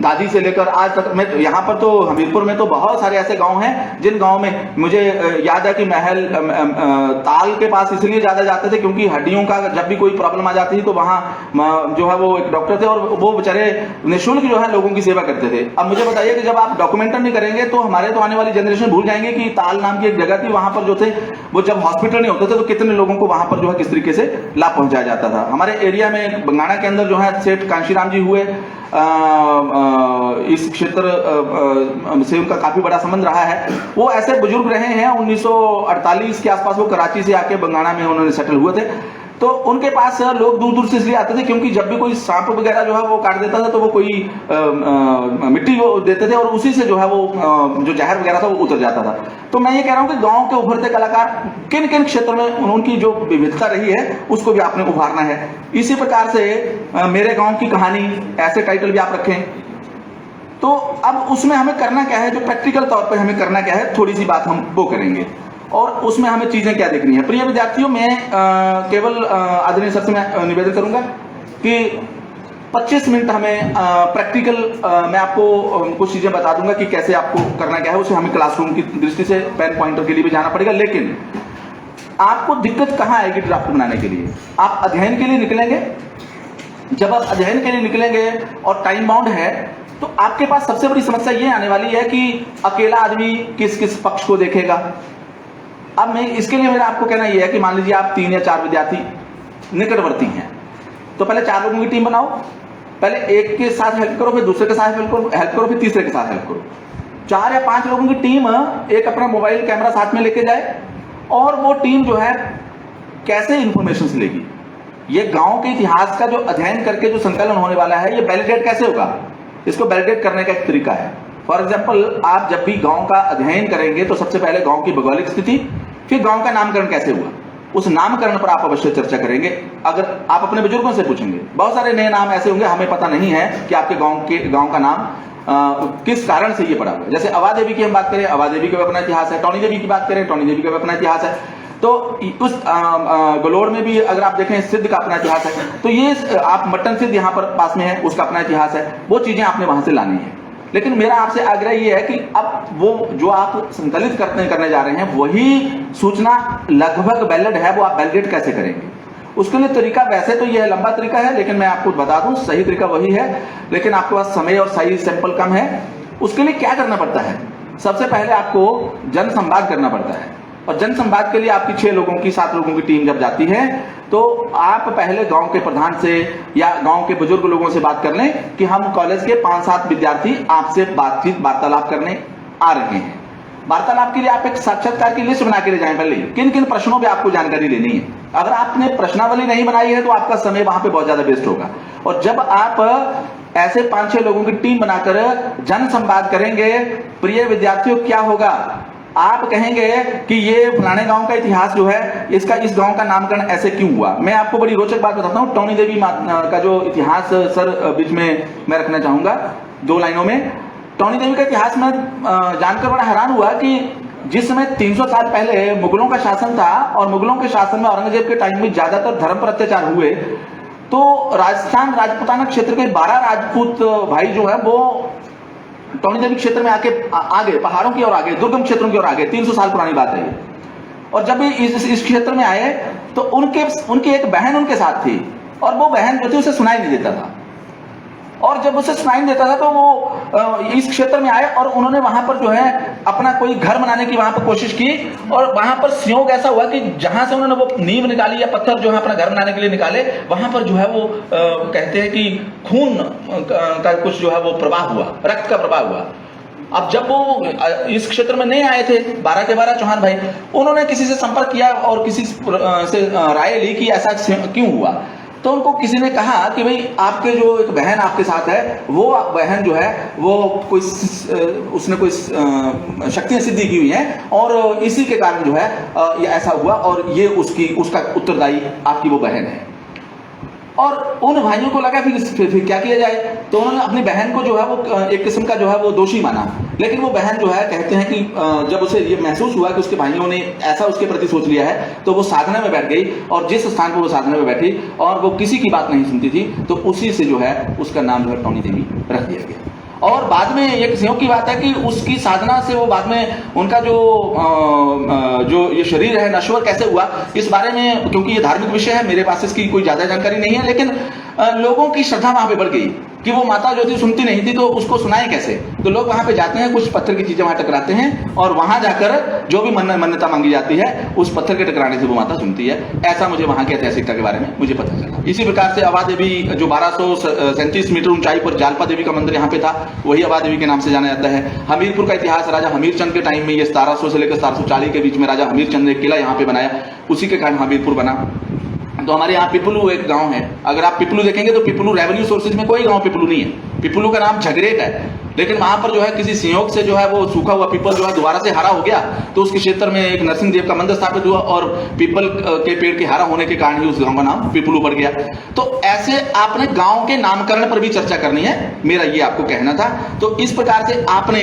दादी से लेकर आज तक। मैं यहाँ पर तो हमीरपुर में तो बहुत सारे ऐसे गांव हैं जिन गांव में मुझे याद है कि महल ताल के पास इसलिए ज्यादा जाते थे क्योंकि हड्डियों का जब भी कोई प्रॉब्लम आ जाती थी तो वहाँ जो है वो एक डॉक्टर थे और वो बेचारे निःशुल्क जो है लोगों की सेवा करते थे। अब मुझे बताइए कि जब आप डॉक्यूमेंट नहीं करेंगे तो हमारे तो आने वाली जनरेशन भूल जाएंगे कि ताल नाम की एक जगह थी, वहां पर जो थे वो जब हॉस्पिटल नहीं होते थे तो कितने लोगों को वहां पर जो है किस तरीके से लाभ पहुंचाया जाता था। हमारे एरिया में बंगाणा के अंदर जो है सेठ कांशीराम जी हुए, इस क्षेत्र से उनका काफी बड़ा संबंध रहा है। वो ऐसे बुजुर्ग रहे हैं, 1948 के आसपास वो कराची से आके बंगाणा में उन्होंने सेटल हुए थे। तो उनके पास लोग दूर दूर से इसलिए आते थे क्योंकि जब भी कोई सांप वगैरह जो है वो काट देता था तो वो कोई मिट्टी वो देते थे और उसी से जो है वो जो जहर वगैरह था वो उतर जाता था। तो मैं ये कह रहा हूँ कि गांव के उभरते कलाकार किन किन क्षेत्रों में उनकी जो विविधता रही है उसको भी आपने उभारना है। इसी प्रकार से मेरे गाँव की कहानी, ऐसे टाइटल भी आप रखें। तो अब उसमें हमें करना क्या है, जो प्रैक्टिकल तौर पर हमें करना क्या है, थोड़ी सी बात हम वो करेंगे और उसमें हमें चीजें क्या देखनी है। प्रिय विद्यार्थियों, मैं केवल आदरणीय सर से मैं निवेदन करूंगा कि 25 मिनट हमें प्रैक्टिकल मैं आपको कुछ चीजें बता दूंगा कि कैसे आपको करना क्या है। उसे हमें क्लासरूम की दृष्टि से पेन पॉइंटर के लिए भी जाना पड़ेगा, लेकिन आपको दिक्कत कहाँ आएगी ड्राफ्ट बनाने के लिए। आप अध्ययन के लिए निकलेंगे, जब आप अध्ययन के लिए निकलेंगे और टाइम बाउंड है तो आपके पास सबसे बड़ी समस्या ये आने वाली है कि अकेला आदमी किस किस पक्ष को देखेगा। अब मैं इसके लिए मेरा आपको कहना यह है कि मान लीजिए आप 3 या 4 विद्यार्थी निकटवर्ती हैं, तो पहले 4 लोगों की टीम बनाओ। पहले एक के साथ हेल्प करो, फिर दूसरे के साथ हेल्प करो, फिर तीसरे के साथ हेल्प करो। 4 या 5 लोगों की टीम एक अपना मोबाइल कैमरा साथ में लेके जाए और वो टीम जो है कैसे इंफॉर्मेशन लेगी, ये गांव के इतिहास का जो अध्ययन करके जो संकलन होने वाला है ये वैलिडेट कैसे होगा, इसको वैलिडेट करने का एक तरीका है। फॉर एग्जाम्पल, आप जब भी गांव का अध्ययन करेंगे तो सबसे पहले गांव की भौगोलिक स्थिति, फिर गांव का नामकरण कैसे हुआ, उस नामकरण पर आप अवश्य चर्चा करेंगे। अगर आप अपने बुजुर्गों से पूछेंगे, बहुत सारे नए नाम ऐसे होंगे हमें पता नहीं है कि आपके गांव का नाम किस कारण से ये पड़ा हुआ है। जैसे अवा देवी की हम बात करें, अवा देवी का भी अपना इतिहास है। टौनी देवी की बात करें, टौनी देवी का भी अपना इतिहास है। तो उस गलोड़ में भी अगर आप देखें सिद्ध का अपना इतिहास है। तो ये आप मट्टन सिद्ध यहाँ पर पास में है, उसका अपना इतिहास है। वो चीजें आपने वहां से लानी है। लेकिन मेरा आपसे आग्रह ये है कि अब वो जो आप संकलित करने जा रहे हैं वही सूचना लगभग वैलिड है, वो आप वैलिडेट कैसे करेंगे। उसके लिए तरीका, वैसे तो यह लंबा तरीका है लेकिन मैं आपको बता दूं सही तरीका वही है, लेकिन आपके पास समय और सही सैंपल कम है। उसके लिए क्या करना पड़ता है, सबसे पहले आपको जन संवाद करना पड़ता है। और जन संवाद के लिए आपकी 6 लोगों की 7 लोगों की टीम जब जाती है तो आप पहले गांव के प्रधान से या गांव के बुजुर्ग लोगों से बात कर लें कि हम कॉलेज के 5-7 विद्यार्थी आपसे वार्तालाप करने आ रहे हैं। वार्तालाप के लिए आप एक साक्षात्कार की लिस्ट बना के ले जाएं। पहले किन किन प्रश्नों पे आपको जानकारी लेनी है। अगर आपने प्रश्नावली नहीं बनाई है तो आपका समय वहां पे बहुत ज्यादा वेस्ट होगा। और जब आप ऐसे 5-6 लोगों की टीम बनाकर जन संवाद करेंगे, प्रिय विद्यार्थियों, क्या होगा, आप कहेंगे कि ये फलाने गांव का इतिहास जो है, इसका इस गांव का नामकरण ऐसे क्यों हुआ। मैं आपको बड़ी रोचक बात बताता हूँ। टौनी देवी का जो इतिहास सर बीच में मैं रखना चाहूंगा 2 लाइनों में। टौनी देवी का इतिहास में जानकर बड़ा हैरान हुआ कि जिस समय 300 साल पहले मुगलों का शासन था और मुगलों के शासन में औरंगजेब के टाइम में ज्यादातर धर्म पर अत्याचार हुए, तो राजस्थान राजपूताना क्षेत्र के 12 राजपूत भाई जो है वो टौनी देवी क्षेत्र में आगे पहाड़ों की ओर आगे, दुर्गम क्षेत्रों की ओर आगे, 300 साल पुरानी बात है। और जब इस क्षेत्र में आए तो उनकी एक बहन उनके साथ थी और वो बहन जो थी उसे सुनाई नहीं देता था। और जब उसे सुनाई नहीं देता था तो वो इस क्षेत्र में आए और उन्होंने वहां पर जो है अपना कोई घर बनाने की वहां पर कोशिश की। और वहां पर संयोग ऐसा हुआ कि जहां से उन्होंने वो नींव निकाली या पत्थर जो है अपना घर बनाने के लिए निकाले, वहां पर जो है वो कहते हैं कि खून का कुछ जो है वो प्रवाह हुआ, रक्त का प्रवाह हुआ। अब जब वो इस क्षेत्र में नहीं आए थे 12 के 12 चौहान भाई, उन्होंने किसी से संपर्क किया और किसी से राय ली कि ऐसा क्यों हुआ। तो उनको किसी ने कहा कि भाई आपके जो एक बहन आपके साथ है, वो बहन जो है वो कोई उसने कोई शक्तियां सिद्धि की हुई हैं और इसी के कारण जो है ये ऐसा हुआ और ये उसका उत्तरदायी आपकी वो बहन है। और उन भाइयों को लगा फिर क्या किया जाए, तो उन्होंने अपनी बहन को जो है वो एक किस्म का जो है वो दोषी माना। लेकिन वो बहन जो है कहते हैं कि जब उसे ये महसूस हुआ कि उसके भाइयों ने ऐसा उसके प्रति सोच लिया है, तो वो साधना में बैठ गई और जिस स्थान पर वो साधना में बैठी और वो किसी की बात नहीं सुनती थी, तो उसी से जो है उसका नाम जो है टौनी देवी रख दिया गया। और बाद में एक संयोग की बात है कि उसकी साधना से वो बाद में उनका जो ये शरीर है नश्वर कैसे हुआ, इस बारे में, क्योंकि ये धार्मिक विषय है, मेरे पास इसकी कोई ज्यादा जानकारी नहीं है, लेकिन लोगों की श्रद्धा वहां पे बढ़ गई कि वो माता जो थी सुनती नहीं थी, तो उसको सुनाए कैसे। तो लोग वहां पे जाते हैं, कुछ पत्थर की चीजें वहां टकराते हैं और वहां जाकर जो भी मान्यता मांगी जाती है उस पत्थर के टकराने से वो माता सुनती है। ऐसा मुझे वहां की ऐतिहासिकता के बारे में मुझे पता चला। इसी प्रकार से अवा देवी जो 1237 मीटर ऊंचाई पर जालपा देवी का मंदिर यहाँ पे था, वही अवा देवी के नाम से जाना जाता है। हमीरपुर का इतिहास, राजा हमीरचंद के टाइम में, ये 1700 से लेकर 1740 के बीच में राजा हमीरचंद ने किला यहाँ पे बनाया, उसी के कारण हमीरपुर बना। तो हमारे यहाँ पिपलू एक गांव है, अगर आप पिपलू देखेंगे तो पिपलू रेवेन्यू सोर्सेज में कोई गांव पिपलू नहीं है, पिपलू का नाम झगरेट है, लेकिन वहां पर जो है किसी संयोग से जो है वो सूखा हुआ पीपल जो है दोबारा से हरा हो गया, तो उसके क्षेत्र में एक नरसिंह देव का मंदिर स्थापित हुआ और पीपल के पेड़ के हरा होने के कारण ही उस गांव का नाम पिपलू पड़ गया। तो ऐसे आपने गांव के नामकरण पर भी चर्चा करनी है, मेरा ये आपको कहना था। तो इस प्रकार से आपने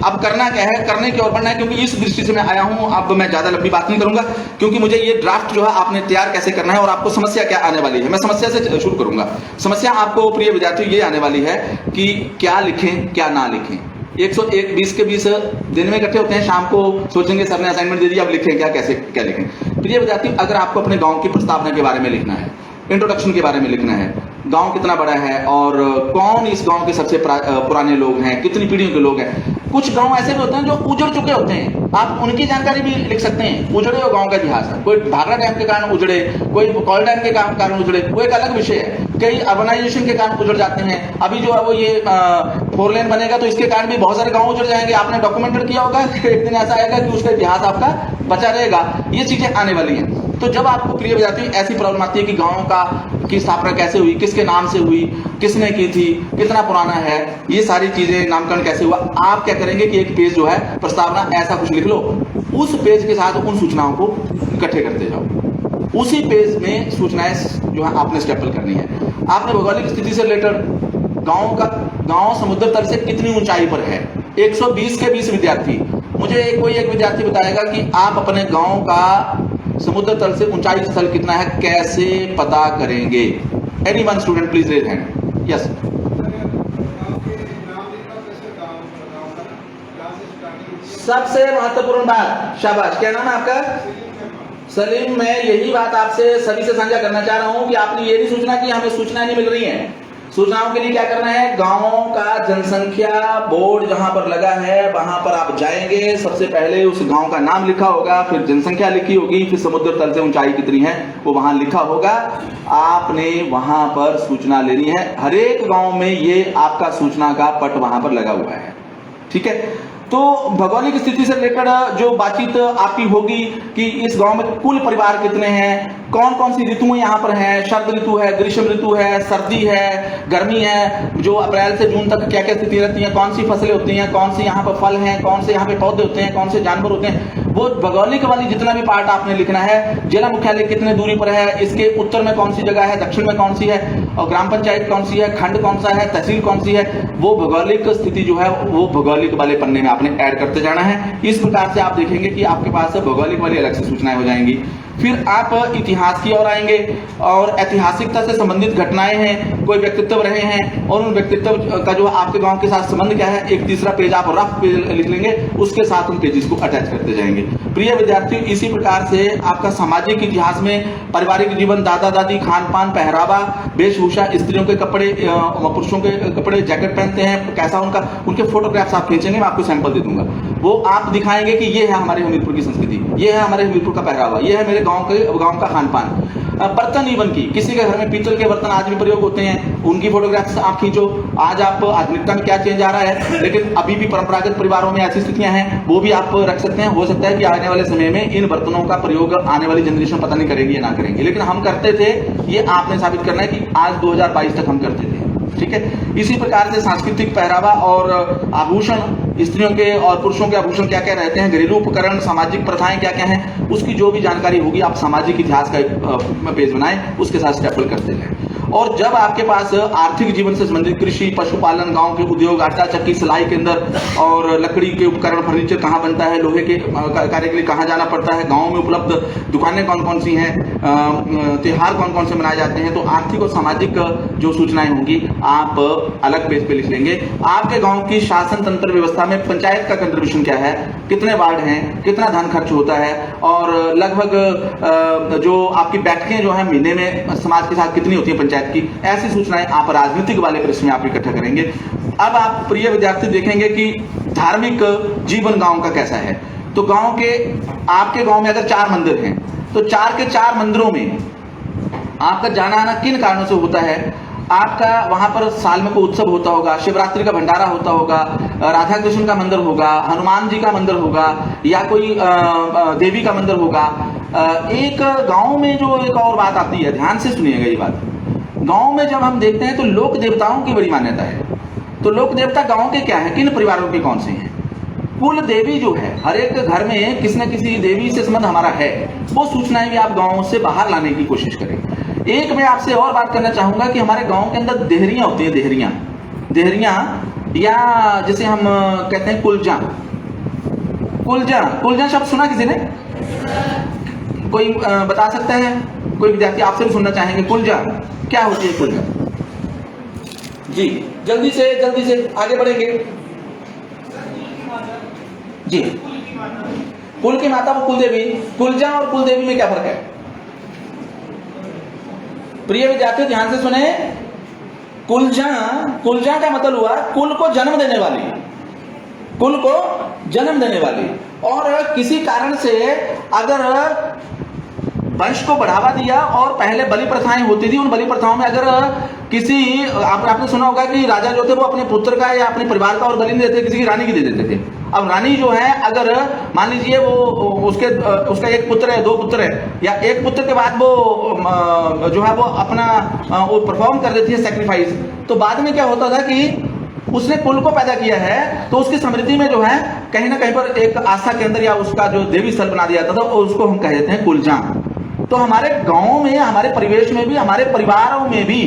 अब करना क्या है, करने की ओर बढ़ना है, क्योंकि इस दृष्टि से मैं आया हूं। अब मैं ज्यादा लंबी बात नहीं करूंगा, क्योंकि मुझे ये ड्राफ्ट जो है आपने तैयार कैसे करना है और आपको समस्या क्या आने वाली है, मैं समस्या से शुरू करूंगा। समस्या आपको प्रिय विद्यार्थियों ये आने वाली है कि क्या लिखें क्या ना लिखें। 101 20 के 20 दिन में इकट्ठे होते हैं, शाम को सोचेंगे सर ने असाइनमेंट दे दिया, अब लिखें क्या, कैसे क्या लिखें। प्रिय विद्यार्थी, अगर आपको अपने गांव की प्रस्तावना के बारे में लिखना है, इंट्रोडक्शन के बारे में लिखना है, गांव कितना बड़ा है और कौन इस गांव के सबसे पुराने लोग हैं, कितनी पीढ़ियों के लोग हैं। कुछ गांव ऐसे भी होते हैं जो उजड़ चुके होते हैं, आप उनकी जानकारी भी लिख सकते हैं। उजड़े हुए गांव का इतिहास है, कोई भाखड़ा डैम के कारण उजड़े, कोई कोल डैम के कारण उजड़े, वो एक अलग विषय है। कई अर्बनाइजेशन के कारण उजड़ जाते हैं, अभी जो है वो ये 4 लेन बनेगा तो इसके कारण भी बहुत सारे गांव उजड़ जाएंगे। आपने डॉक्यूमेंटेड किया होगा, एक दिन ऐसा आएगा कि उसका इतिहास आपका बचा रहेगा। ये चीजें आने वाली हैं। तो जब आपको प्रिय विद्यार्थी ऐसी प्रॉब्लम आती है कि गांव की स्थापना कैसे हुई, किसके नाम से हुई, किसने की थी, कितना पुराना है, ये सारी चीजें, नामकरण कैसे हुआ, आप क्या करेंगे कि एक पेज जो है प्रस्तावना ऐसा कुछ लिख लो, उस पेज के साथ उन सूचनाओं को इकट्ठे करते जाओ। उसी पेज में सूचनाएं जो है आपने स्टेपल करनी है। आपने भौगोलिक स्थिति से रिलेटेड गांव समुद्र तल से कितनी ऊंचाई पर है, 120 के 20 विद्यार्थी, मुझे कोई एक विद्यार्थी बताएगा कि आप अपने गांव का समुद्र तल से ऊंचाई स्थल कितना है कैसे पता करेंगे। Any one student please raise hand. Yes, सबसे महत्वपूर्ण बात, शाबाश, क्या नाम है आपका? सलीम। मैं यही बात आपसे सभी से साझा करना चाह रहा हूं कि आपने ये नहीं सोचना कि हमें सूचना नहीं मिल रही है। सूचनाओं के लिए क्या करना है, गांवों का जनसंख्या बोर्ड जहां पर लगा है वहां पर आप जाएंगे, सबसे पहले उस गांव का नाम लिखा होगा, फिर जनसंख्या लिखी होगी, फिर समुद्र तल से ऊंचाई कितनी है वो वहां लिखा होगा। आपने वहां पर सूचना लेनी है। हर एक गांव में ये आपका सूचना का पट वहां पर लगा हुआ है, ठीक है। तो भौगोलिक स्थिति से रिलेटेड जो बातचीत आपकी होगी कि इस गांव में कुल परिवार कितने हैं, कौन कौन सी ऋतुएं यहाँ पर हैं, शरद ऋतु है, ग्रीष्म ऋतु है, सर्दी है, गर्मी है, जो अप्रैल से जून तक क्या क्या स्थिति रहती है, कौन सी फसलें होती हैं, कौन से यहाँ पर फल हैं, कौन से यहाँ पे पौधे होते हैं, कौन से जानवर होते हैं, वो भौगोलिक वाली जितना भी पार्ट आपने लिखना है। जिला मुख्यालय कितने दूरी पर है, इसके उत्तर में कौन सी जगह है, दक्षिण में कौन सी है, और ग्राम पंचायत कौन सी है, खंड कौन सा है, तहसील कौन सी है, वो भौगोलिक स्थिति जो है वो भौगोलिक वाले पन्ने में आपने ऐड करते जाना है। इस प्रकार से आप देखेंगे कि आपके पास भौगोलिक वाली अलग से सूचनाएं हो जाएंगी। फिर आप इतिहास की ओर आएंगे और ऐतिहासिकता से संबंधित घटनाएं हैं, कोई व्यक्तित्व रहे हैं और उन व्यक्तित्व का जो आपके गांव के साथ संबंध क्या है, एक तीसरा पेज आप रफ पेज लिख लेंगे, उसके साथ उन पेजेस को अटैच करते जाएंगे। प्रिय विद्यार्थियों, इसी प्रकार से आपका सामाजिक इतिहास में पारिवारिक जीवन, दादा दादी, खान पान, पहरावा, वेशभूषा, स्त्रियों के कपड़े, पुरुषों के कपड़े, जैकेट पहनते हैं कैसा, उनके फोटोग्राफ्स आप खींचेंगे, मैं आपको सैंपल दे दूंगा। वो आप दिखाएंगे कि ये है हमारे हमीरपुर की संस्कृति, ये है हमारे हमीरपुर का पहरावा, ये है मेरे गांव का खान पान। बर्तन इवन की, किसी के घर में पीतल के बर्तन आज भी प्रयोग होते हैं, उनकी फोटोग्राफ्स आप खींचो। आज आप आधुनिकता में क्या चेंज आ रहा है, लेकिन अभी भी परंपरागत परिवारों में ऐसी स्थितियां हैं, वो भी आप रख सकते हैं। हो सकता है कि आने वाले समय में इन बर्तनों का प्रयोग आने वाली जनरेशन पता नहीं करेगी या ना करेंगे, लेकिन हम करते थे, ये आपने साबित करना है कि आज 2022 तक हम करते थे, ठीक है। इसी प्रकार से सांस्कृतिक पहरावा और आभूषण, स्त्रियों के और पुरुषों के आभूषण क्या क्या रहते हैं, घरेलू उपकरण, सामाजिक प्रथाएं क्या क्या हैं, उसकी जो भी जानकारी होगी आप सामाजिक इतिहास का एक पेज बनाएं, उसके साथ स्टेपल करते जाएं। और जब आपके पास आर्थिक जीवन से संबंधित कृषि, पशुपालन, गांव के उद्योग, आटा चक्की, सिलाई केंद्र और लकड़ी के उपकरण, फर्नीचर कहाँ बनता है, लोहे के कार्य के लिए कहाँ जाना पड़ता है, गाँव में उपलब्ध दुकानें कौन कौन सी हैं, त्योहार कौन कौन से मनाए जाते हैं, तो आर्थिक और सामाजिक जो सूचनाएं होंगी आप अलग पेज पे लिख लेंगे। आपके गांव की शासन तंत्र व्यवस्था में पंचायत का कंट्रीब्यूशन क्या है, कितने वार्ड हैं, कितना धन खर्च होता है, और लगभग जो आपकी बैठकें जो है महीने में समाज के साथ कितनी होती है पंचायत की, ऐसी सूचनाएं आप राजनीतिक वाले पृष्ठ में आप इकट्ठा करेंगे। अब आप प्रिय विद्यार्थी देखेंगे कि धार्मिक जीवन गांव का कैसा है। तो गांव के, आपके गांव में अगर 4 मंदिर हैं तो 4 के 4 मंदिरों में आपका जाना आना किन कारणों से होता है। आपका वहां पर साल में कोई उत्सव होता होगा, शिवरात्रि का भंडारा होता होगा, राधा कृष्ण का मंदिर होगा, हनुमान जी का मंदिर होगा, या कोई देवी का मंदिर होगा। एक गांव में जो एक और बात आती है, ध्यान से सुनिएगा ये बात। गांव में जब हम देखते हैं तो लोक देवताओं की बड़ी मान्यता है। तो लोक देवता गांव के क्या है, किन परिवारों के कौन से हैं। कुल देवी जो है, हर एक घर में किसी न किसी देवी से संबंध हमारा है, वो सूचनाएं भी आप गांव से बाहर लाने की कोशिश करें। एक मैं आपसे और बात करना चाहूंगा कि हमारे गांव के अंदर देहरियां होती है, देहरियां या जिसे हम कहते हैं कुलजा। कुलजा शब्द सुना किसी ने? कोई बता सकता है? कोई विद्यार्थी आपसे भी सुनना चाहेंगे, कुलजा क्या होती है? कुलजा जी जल्दी से आगे बढ़ेंगे जी। कुल की माता वो कुलदेवी। कुलजा और कुलदेवी में क्या फर्क है? प्रिय विद्यार्थी ध्यान से सुने। कुलजा का मतलब हुआ कुल को जन्म देने वाली, कुल को जन्म देने वाली। और किसी कारण से अगर वंश को बढ़ावा दिया और पहले बलि प्रथाएं होती थी, उन बलि प्रथाओं में अगर किसी, आपने सुना होगा कि राजा जो थे वो अपने पुत्र का या अपने परिवार का और बलि नहीं देते, किसी की रानी की दे देते थे। अब रानी जो है, अगर मान लीजिए वो उसका एक पुत्र है, 2 पुत्र है, या एक पुत्र के बाद वो जो है वो अपना वो परफॉर्म कर देती है सेक्रीफाइस, तो बाद में क्या होता था कि उसने कुल को पैदा किया है तो उसकी समृद्धि में जो है कहीं ना कहीं पर एक आस्था केंद्र या उसका जो देवी स्थल बना दिया जाता था, उसको हम कह देते हैं कुलजा। तो हमारे गांव में, हमारे परिवेश में भी, हमारे परिवारों में भी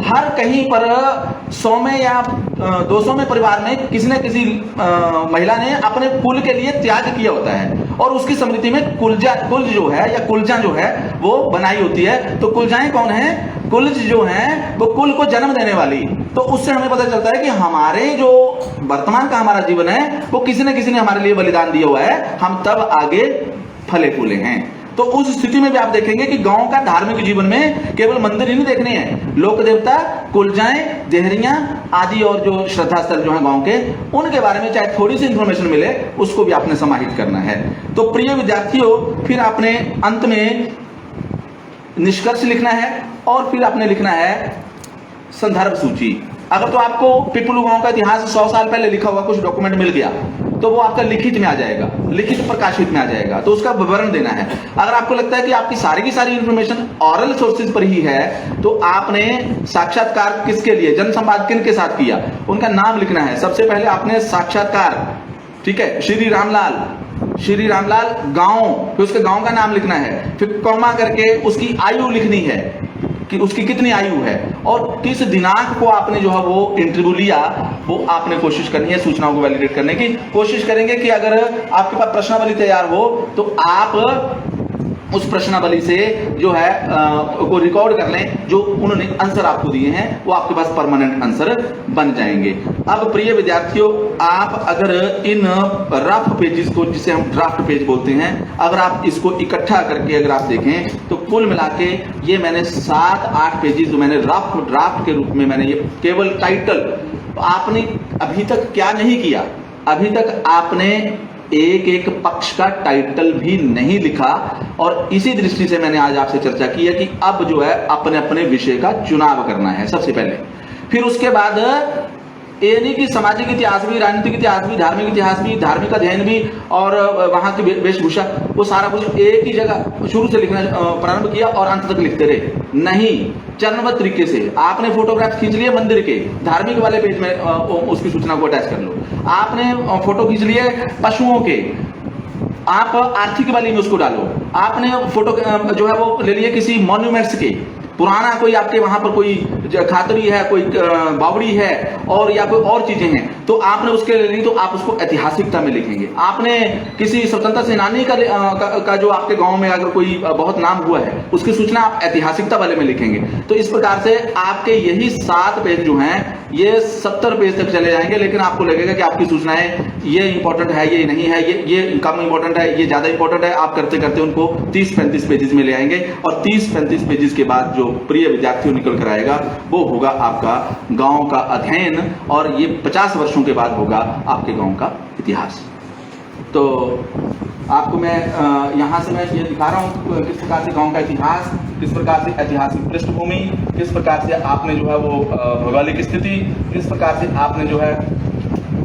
हर कहीं पर 100 में या 200 में परिवार में किसी न किसी महिला ने अपने कुल के लिए त्याग किया होता है, और उसकी समृद्धि में कुल जो है या कुलजा जो है वो बनाई होती है। तो कुलजाएं कौन है? कुलज जो है वो कुल को जन्म देने वाली। तो उससे हमें पता चलता है कि हमारे जो वर्तमान का हमारा जीवन है वो किसी न किसी ने हमारे लिए बलिदान दिया हुआ है, हम तब आगे फले फूले हैं। तो उस स्थिति में भी आप देखेंगे कि गांव का धार्मिक जीवन में केवल मंदिर ही नहीं देखने हैं, लोक देवता, कुलजाएं, देहरियां आदि और जो श्रद्धा स्थल जो है गांव के, उनके बारे में चाहे थोड़ी सी इंफॉर्मेशन मिले उसको भी आपने समाहित करना है। तो प्रिय विद्यार्थियों, फिर आपने अंत में निष्कर्ष लिखना है और फिर आपने लिखना है संदर्भ सूची। अगर तो आपको पिपलू गांव का इतिहास 100 साल पहले लिखा हुआ कुछ डॉक्यूमेंट मिल गया तो वो आपका लिखित में आ जाएगा, लिखित प्रकाशित में आ जाएगा, तो उसका विवरण देना है। अगर आपको लगता है कि आपकी सारी की सारी इंफॉर्मेशन ऑरल सोर्सेज पर ही है तो आपने साक्षात्कार किसके लिए, जन संवाद किन के साथ किया, उनका नाम लिखना है। सबसे पहले आपने साक्षात्कार, ठीक है, श्री रामलाल गांव, फिर उसके गांव का नाम लिखना है, फिर कॉमा करके उसकी आयु लिखनी है कि उसकी कितनी आयु है और किस दिनांक को आपने जो है वो इंटरव्यू लिया, वो आपने कोशिश करनी है सूचनाओं को वैलिडेट करने की। कोशिश करेंगे कि अगर आपके पास प्रश्नावली तैयार हो तो आप उस प्रश्नावली से जो है को रिकॉर्ड कर लें, जो उन्होंने आंसर आपको दिए हैं वो आपके पास परमानेंट आंसर बन जाएंगे। अब प्रिय विद्यार्थियों, आप अगर इन रफ पेजेस को, जिसे हम ड्राफ्ट पेज बोलते हैं, अगर आप इसको इकट्ठा करके अगर आप देखें तो कुल मिला के ये मैंने 7-8 पेजेस जो मैंने रफ ड्राफ्ट के रूप में मैंने ये केवल टाइटल, आपने अभी तक क्या नहीं किया, अभी तक आपने एक पक्ष का टाइटल भी नहीं लिखा। और इसी दृष्टि से मैंने आज आपसे चर्चा की है कि अब जो है अपने अपने विषय का चुनाव करना है सबसे पहले, फिर उसके बाद यानी कि सामाजिक इतिहास भी, राजनीतिक इतिहास भी, धार्मिक इतिहास भी, धार्मिक अध्ययन भी और वहां की वेशभूषा, वो सारा कुछ एक ही जगह शुरू से लिखना प्रारंभ किया और अंत तक लिखते रहे। नहीं, चरणबद्ध तरीके से आपने फोटोग्राफ खींच लिए मंदिर के, धार्मिक वाले पेज में उसकी सूचना को अटैच कर लो। आपने फोटो खींच लिए पशुओं के, आप आर्थिक वाली में उसको डालो। आपने फोटो जो है वो ले लिए किसी मॉन्यूमेंट्स के, पुराना कोई आपके वहां पर कोई खातरी है, कोई बावड़ी है और या कोई और चीजें हैं, तो आपने उसके लिए ली तो आप उसको ऐतिहासिकता में लिखेंगे। आपने किसी स्वतंत्रता सेनानी का जो आपके गांव में अगर कोई बहुत नाम हुआ है उसकी सूचना आप ऐतिहासिकता वाले में लिखेंगे। तो इस प्रकार से आपके यही 7 पेज जो हैं ये 70 पेज तक चले जाएंगे, लेकिन आपको लगेगा कि आपकी सूचनाएं ये इंपॉर्टेंट है, ये नहीं है, ये कम इंपॉर्टेंट है, ये ज्यादा इंपॉर्टेंट है। आप करते करते उनको 30-35 पेजेस में ले आएंगे और 30-35 पेजेस के बाद जो प्रिय विद्यार्थियों निकल कर आएगा वो होगा आपका गांव का अध्ययन, और ये 50 वर्षों के बाद होगा आपके गांव का इतिहास। तो आपको मैं यहाँ से मैं ये दिखा रहा हूँ किस प्रकार से गांव का इतिहास, किस प्रकार से ऐतिहासिक पृष्ठभूमि, किस प्रकार से आपने जो है वो भौगोलिक स्थिति, किस प्रकार से आपने जो है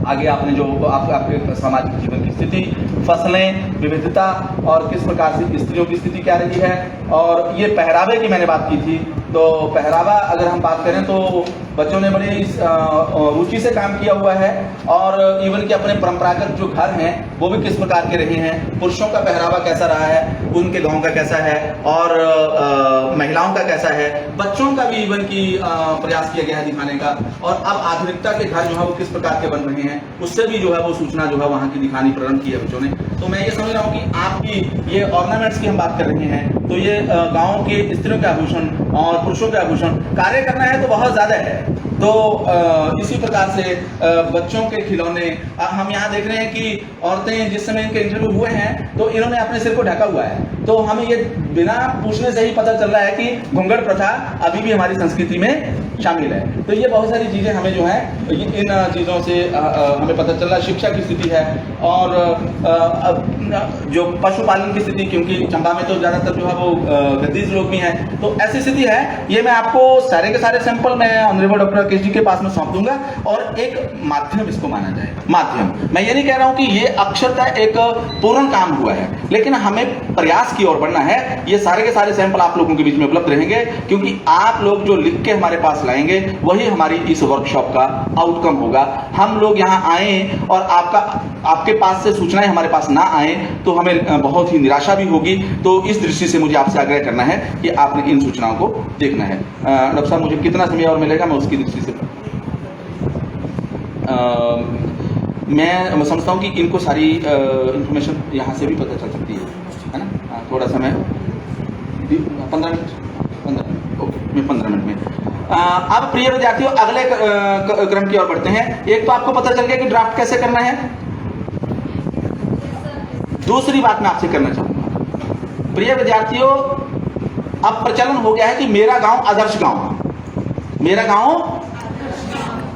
आगे आपने जो आपके सामाजिक जीवन की स्थिति, फसलें, विविधता, और किस प्रकार से स्त्रियों की स्थिति क्या रही है। और ये पहरावे की मैंने बात की थी, तो पहरावा अगर हम बात करें तो बच्चों ने बड़ी रुचि से काम किया हुआ है, और इवन कि अपने परंपरागत जो घर हैं वो भी किस प्रकार के रहे हैं, पुरुषों का पहरावा कैसा रहा है, उनके गांव का कैसा है, और महिलाओं का कैसा है, बच्चों का भी इवन की प्रयास किया गया है दिखाने का। और अब आधुनिकता के घर जो है वो किस प्रकार के बन रहे हैं उससे भी जो है वो सूचना जो है वहाँ की दिखानी प्रारंभ की है बच्चों ने। तो मैं ये समझ रहा हूँ कि आपकी ये ऑर्नामेंट्स की हम बात कर रहे हैं, तो ये गाँव के स्त्रियों के आभूषण और पुरुषों के आभूषण, कार्य करना है तो बहुत ज्यादा है। तो इसी प्रकार से बच्चों के खिलौने, हम यहाँ देख रहे हैं कि औरतें जिस समय इनके इंटरव्यू हुए हैं तो इन्होंने अपने सिर को ढका हुआ है, तो हमें ये बिना पूछने से ही पता चल रहा है कि घूंघट प्रथा अभी भी हमारी संस्कृति में शामिल है। तो ये बहुत सारी चीजें हमें जो है इन चीजों से हमें पता चल रहा है। शिक्षा की स्थिति है, और जो पशुपालन की स्थिति, क्योंकि चंबा में तो ज्यादातर जो है वो गद्दीज लोग भी हैं, तो ऐसी स्थिति है। ये मैं आपको सारे के सारे सैंपल मैं ऑनरेबल डॉक्टर राकेश जी के पास में सौंप दूंगा, और एक माध्यम इसको माना जाएगा। माध्यम, मैं ये नहीं कह रहा हूं कि ये अक्षरतः एक पूर्ण काम हुआ है, लेकिन हमें प्रयास की ओर बढ़ना है। ये सारे के सारे सैंपल आप लोगों के बीच में उपलब्ध रहेंगे, क्योंकि आप लोग जो लिख के हमारे पास लाएंगे वही हमारी इस वर्कशॉप का आउटकम होगा। हम लोग यहाँ आए और आपके पास से सूचनाएं हमारे पास ना आए तो हमें बहुत ही निराशा भी होगी। तो इस दृष्टि से मुझे आपसे आग्रह करना है कि आपने इन सूचनाओं को देखना है। डॉक्टर साहब, मुझे कितना समय और मिलेगा, मैं उसकी दृष्टि से मैं समझता हूँ कि इनको सारी इंफॉर्मेशन यहाँ से भी पता चल सकती है ना। थोड़ा समय 15 मिनट, ओके, मैं 15 मिनट में। अब प्रिय विद्यार्थियों, अगले क्रम की ओर बढ़ते हैं। एक तो आपको पता चल गया कि ड्राफ्ट कैसे करना है। दूसरी बात मैं आपसे करना चाहूंगा, प्रिय विद्यार्थियों, अब प्रचलन हो गया है कि मेरा गांव आदर्श गांव, मेरा गांव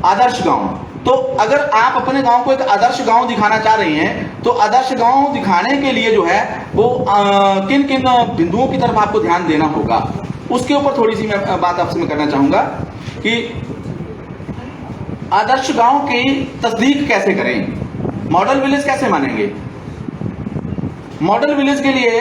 आदर्श गांव। तो अगर आप अपने गांव को एक आदर्श गांव दिखाना चाह रहे हैं, तो आदर्श गांव दिखाने के लिए जो है वो किन किन बिंदुओं की तरफ आपको ध्यान देना होगा, उसके ऊपर थोड़ी सी मैं बात आपसे मैं करना चाहूंगा कि आदर्श गांव की तस्दीक कैसे करें, मॉडल विलेज कैसे मानेंगे। मॉडल विलेज के लिए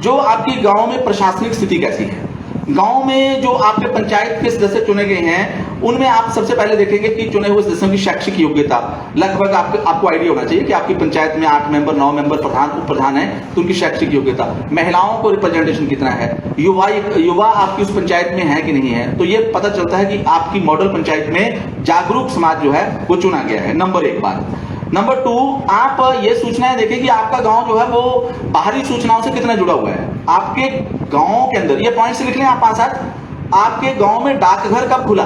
जो आपकी गांव में प्रशासनिक स्थिति कैसी है, गांव में जो आपके पंचायत के सदस्य चुने गए हैं उनमें आप सबसे पहले देखेंगे कि चुने हुए सदस्यों की शैक्षिक योग्यता। लगभग आपको आइडिया होना चाहिए कि आपकी पंचायत में 8 मेंबर, 9 मेंबर, प्रधान, उप प्रधान है, तो उनकी शैक्षिक योग्यता। महिलाओं को रिप्रेजेंटेशन कितना है, युवा आपकी उस पंचायत में है कि नहीं है, तो ये पता चलता है कि आपकी मॉडल पंचायत में जागरूक समाज जो है वो चुना गया है। नंबर 1 बात। नंबर 2, आप ये सूचनाएं देखें कि आपका गांव जो है वो बाहरी सूचनाओं से कितना जुड़ा हुआ है। आपके गांव के अंदर, ये पॉइंट्स लिख लें आप 5-7, आपके गांव में डाकघर कब खुला,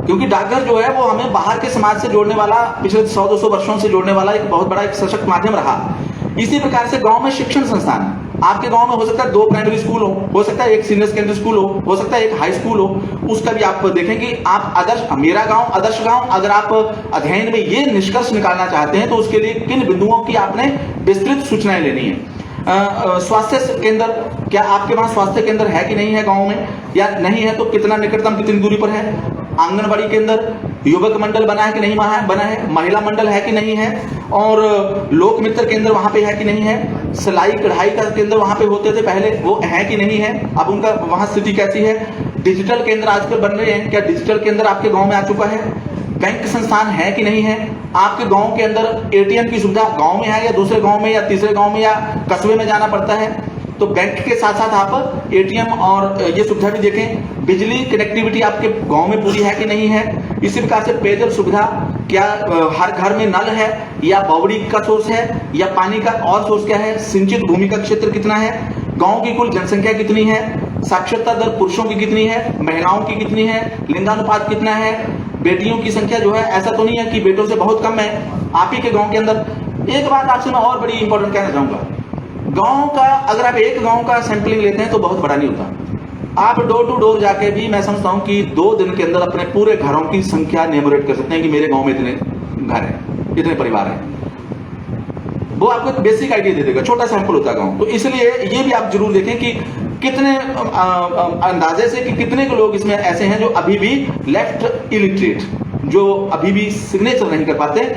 क्योंकि डाकघर जो है वो हमें बाहर के समाज से जोड़ने वाला, पिछले 100-200 वर्षों से जोड़ने वाला एक बहुत बड़ा एक सशक्त माध्यम रहा। इसी प्रकार से गांव में शिक्षण संस्थान, आपके गांव में हो सकता है 2 प्राइमरी स्कूल हो सकता है 1 सीनियर सेकेंडरी स्कूल हो सकता है 1 हाई स्कूल हो, उसका भी आप देखेंगे। आप आदर्श, मेरा गांव आदर्श गांव, अगर आप अध्ययन में ये निष्कर्ष निकालना चाहते हैं तो उसके लिए किन बिंदुओं की आपने विस्तृत सूचनाएं लेनी है। स्वास्थ्य केंद्र, क्या आपके वहां स्वास्थ्य केंद्र है कि नहीं है गांव में, या नहीं है तो कितना निकटतम, कितनी दूरी पर है। आंगनबाड़ी केंद्र, युवक मंडल बना है कि नहीं बना है, महिला मंडल है कि नहीं है, और लोक मित्र केंद्र वहां पे है कि नहीं है, सिलाई कढ़ाई का केंद्र वहां पे होते थे पहले, वो है कि नहीं है, अब उनका वहां स्थिति कैसी है। डिजिटल केंद्र आजकल बन रहे हैं, क्या डिजिटल केंद्र आपके गांव में आ चुका है। बैंक संस्थान है कि नहीं है, आपके गांव के अंदर एटीएम की सुविधा गांव में है या दूसरे गांव में या तीसरे गांव में या कस्बे में जाना पड़ता है। तो बैंक के साथ साथ आप एटीएम और ये सुविधा भी देखें। बिजली कनेक्टिविटी आपके गांव में पूरी है कि नहीं है। इसी प्रकार से पेयजल सुविधा, क्या हर घर में नल है या बावड़ी का सोर्स है या पानी का और सोर्स क्या है, सिंचित भूमि का क्षेत्र कितना है, गांव की कुल जनसंख्या कितनी है, साक्षरता दर पुरुषों की कितनी है, महिलाओं की कितनी है, लिंगानुपात कितना है, बेटियों की संख्या जो है ऐसा तो नहीं है कि बेटों से बहुत कम है आप ही के गांव के अंदर। एक बात आपसे मैं और बड़ी इंपॉर्टेंट कहना चाहूंगा, गांव का अगर आप एक गांव का सैंपलिंग लेते हैं तो बहुत बड़ा नहीं होता। आप डोर टू डोर जाके भी मैं समझता हूं कि 2 दिन के अंदर अपने पूरे घरों की संख्या न्यूमरेट कर सकते हैं कि मेरे गांव में इतने घर हैं, इतने परिवार हैं। वो आपको एक बेसिक आइडिया दे देगा, छोटा सैंपल होता है गांव। तो इसलिए ये भी आप जरूर देखें कि कितने अंदाजे से कि कितने के लोग इसमें ऐसे हैं जो अभी भी लेफ्ट इलिटरेट, जो अभी भी सिग्नेचर नहीं कर पाते।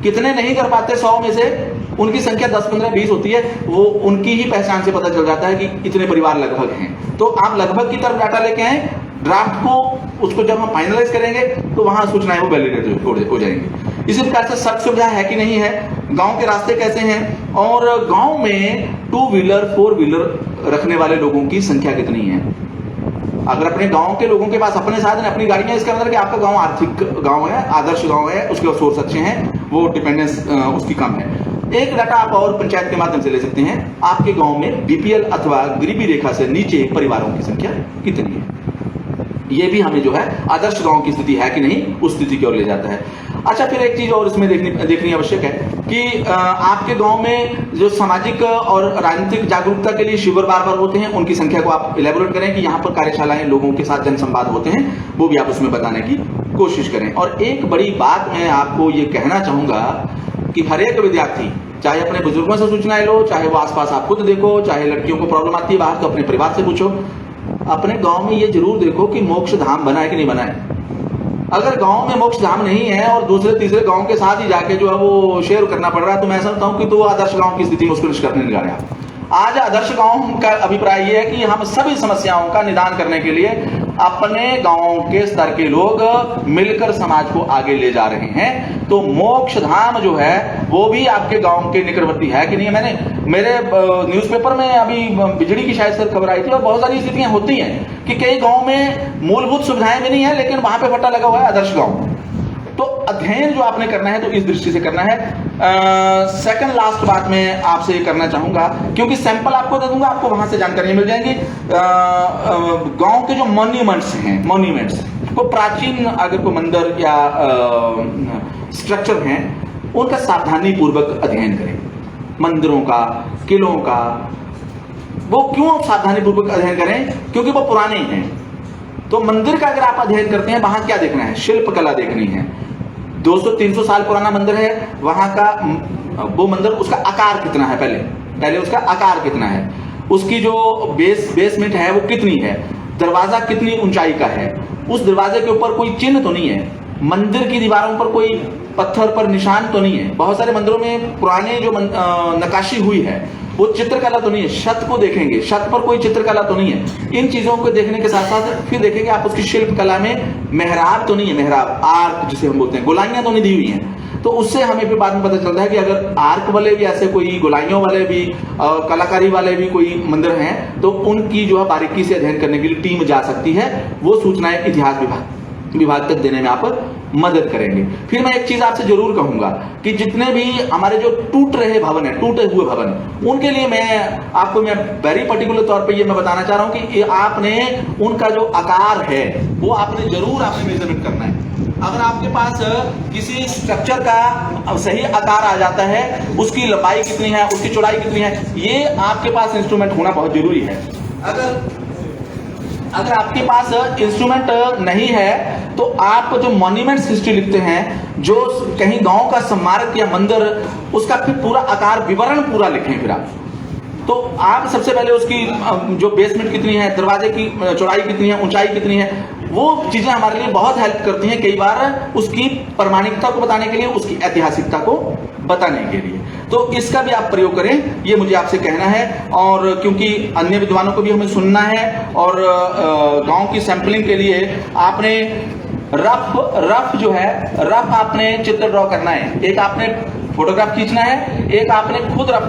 कितने नहीं कर पाते, 100 में से उनकी संख्या 10, 15, 20 होती है, वो उनकी ही पहचान से पता चल जाता है कि इतने परिवार लगभग हैं। तो आप लगभग की तरफ डाटा लेके आए, ड्राफ्ट को उसको जब हम फाइनलाइज करेंगे तो वहां सूचनाएं वो वैलिडेट हो जाएंगी। इसी प्रकार से सड़क सुविधा है कि नहीं है, गांव के रास्ते कैसे हैं, और गांव में 2 व्हीलर 4 व्हीलर रखने वाले लोगों की संख्या कितनी है। अगर अपने गांव के लोगों के पास अपने साधन, अपनी गाड़ियां, इसके अंदर कि आपका गांव आर्थिक गांव है, आदर्श गांव है, उसके सोर्स अच्छे हैं, वो डिपेंडेंस उसकी कम है। एक डाटा आप और पंचायत के माध्यम से ले सकते हैं, आपके गांव में बीपीएल अथवा गरीबी रेखा से नीचे परिवारों की संख्या कितनी है। ये भी हमें जो है आदर्श गांव की स्थिति है कि नहीं, उस स्थिति की ओर ले जाता है। अच्छा, फिर एक चीज और इसमें देखनी आवश्यक है कि आपके गांव में जो सामाजिक और राजनीतिक जागरूकता के लिए शिविर बार होते हैं, उनकी संख्या को आप इलेबोरेट करें कि यहाँ पर कार्यशालाएं, लोगों के साथ जनसंवाद होते हैं, वो भी आप उसमें बताने की कोशिश करें। और एक बड़ी बात मैं आपको ये कहना चाहूंगा कि हर एक विद्यार्थी, चाहे अपने बुजुर्गों से सूचनाएं लो, चाहे वो आसपास आप खुद देखो, चाहे लड़कियों को प्रॉब्लम आती है बाहर तो अपने परिवार से पूछो, अपने गांव में ये जरूर देखो कि मोक्ष धाम बना है कि नहीं बना है। अगर गांव में मोक्ष धाम नहीं है और दूसरे तीसरे गांव के साथ ही जाके जो है वो शेयर करना पड़ रहा है, तो मैं समझता हूं कि तो आदर्श गांव की स्थिति में उसको निष्कर्ष नहीं निकाले आप। आज आदर्श गांव का अभिप्राय यह है कि हम सभी समस्याओं का निदान करने के लिए अपने गांव के स्तर के लोग मिलकर समाज को आगे ले जा रहे हैं। तो मोक्ष धाम जो है वो भी आपके गांव के निकटवर्ती है कि नहीं। मैंने मेरे न्यूज़पेपर में अभी बिजली की शायद सर खबर आई थी, और बहुत सारी स्थितियां होती हैं कि कई गांव में मूलभूत सुविधाएं भी नहीं है, लेकिन वहां पे पट्टा लगा हुआ है आदर्श गांव। तो अध्ययन जो आपने करना है तो इस दृष्टि से करना है। सेकंड लास्ट बात मैं आपसे ये करना चाहूंगा, क्योंकि सैंपल आपको दे दूंगा, आपको वहां से जानकारी मिल जाएंगी। गांव के जो मॉन्यूमेंट्स हैं, मॉन्यूमेंट्स को प्राचीन अगर कोई मंदिर या स्ट्रक्चर हैं, उनका सावधानी पूर्वक अध्ययन करें। मंदिरों का, किलों का, वो क्यों सावधानी पूर्वक अध्ययन करें, क्योंकि वो पुराने हैं। तो मंदिर का अगर आप अध्ययन करते हैं, वहां क्या देखना है, शिल्प कला देखनी है। 200-300 साल पुराना मंदिर है, वहां का वो मंदिर, उसका आकार कितना है, पहले उसका आकार कितना है, उसकी जो बेसमेंट है वो कितनी है, दरवाजा कितनी ऊंचाई का है, उस दरवाजे के ऊपर कोई चिन्ह तो नहीं है, मंदिर की दीवारों पर कोई पत्थर पर निशान तो नहीं है। बहुत सारे मंदिरों में पुराने जो नक्काशी हुई है वो चित्रकला तो नहीं है। छत को देखेंगे, छत पर कोई चित्रकला तो नहीं है। इन चीजों को देखने के साथ साथ फिर देखेंगे आप उसकी शिल्प कला में मेहराब तो नहीं है, मेहराब आर्क जिसे हम बोलते हैं, गोलाइयां तो नहीं दी हुई हैं। तो उससे हमें फिर बाद में पता चलता है कि अगर आर्क वाले भी ऐसे कोई गोलाइयों वाले भी कलाकारी वाले भी कोई मंदिर हैं, तो उनकी जो है बारीकी से अध्ययन करने के लिए टीम जा सकती है। वो सूचनाएं इतिहास विभाग तक देने में आप मदद करेंगे। फिर मैं एक चीज आपसे जरूर कहूंगा कि जितने भी हमारे जो टूट रहे भवन है, टूटे हुए भवन, उनके लिए मैं वेरी पर्टिकुलर तौर पे ये मैं बताना चाह रहा हूं कि आपने उनका जो आकार है वो आपने मेजरमेंट करना है। अगर आपके पास किसी स्ट्रक्चर का सही आकार आ जाता है, उसकी लंबाई कितनी है, उसकी चौड़ाई कितनी है, ये आपके पास इंस्ट्रूमेंट होना बहुत जरूरी है। अगर आपके पास इंस्ट्रूमेंट नहीं है तो आप जो मॉन्यूमेंट्स हिस्ट्री लिखते हैं, जो कहीं गांव का स्मारक या मंदिर, उसका फिर पूरा आकार विवरण पूरा लिखें। फिर तो आप सबसे पहले उसकी जो बेसमेंट कितनी है, दरवाजे की चौड़ाई कितनी है, ऊंचाई कितनी है, वो चीजें हमारे लिए बहुत हेल्प करती हैं कई बार उसकी प्रामाणिकता को बताने के लिए, उसकी ऐतिहासिकता को बताने के लिए। तो इसका भी आप प्रयोग करें, ये मुझे आपसे कहना है। और क्योंकि अन्य विद्वानों को भी हमें सुनना है, और गांव की सैंपलिंग के लिए आपने रफ जो है, रफ आपने चित्र ड्रॉ करना है। एक आपने फोटोग्राफ खींचना है, एक आपने खुद रफ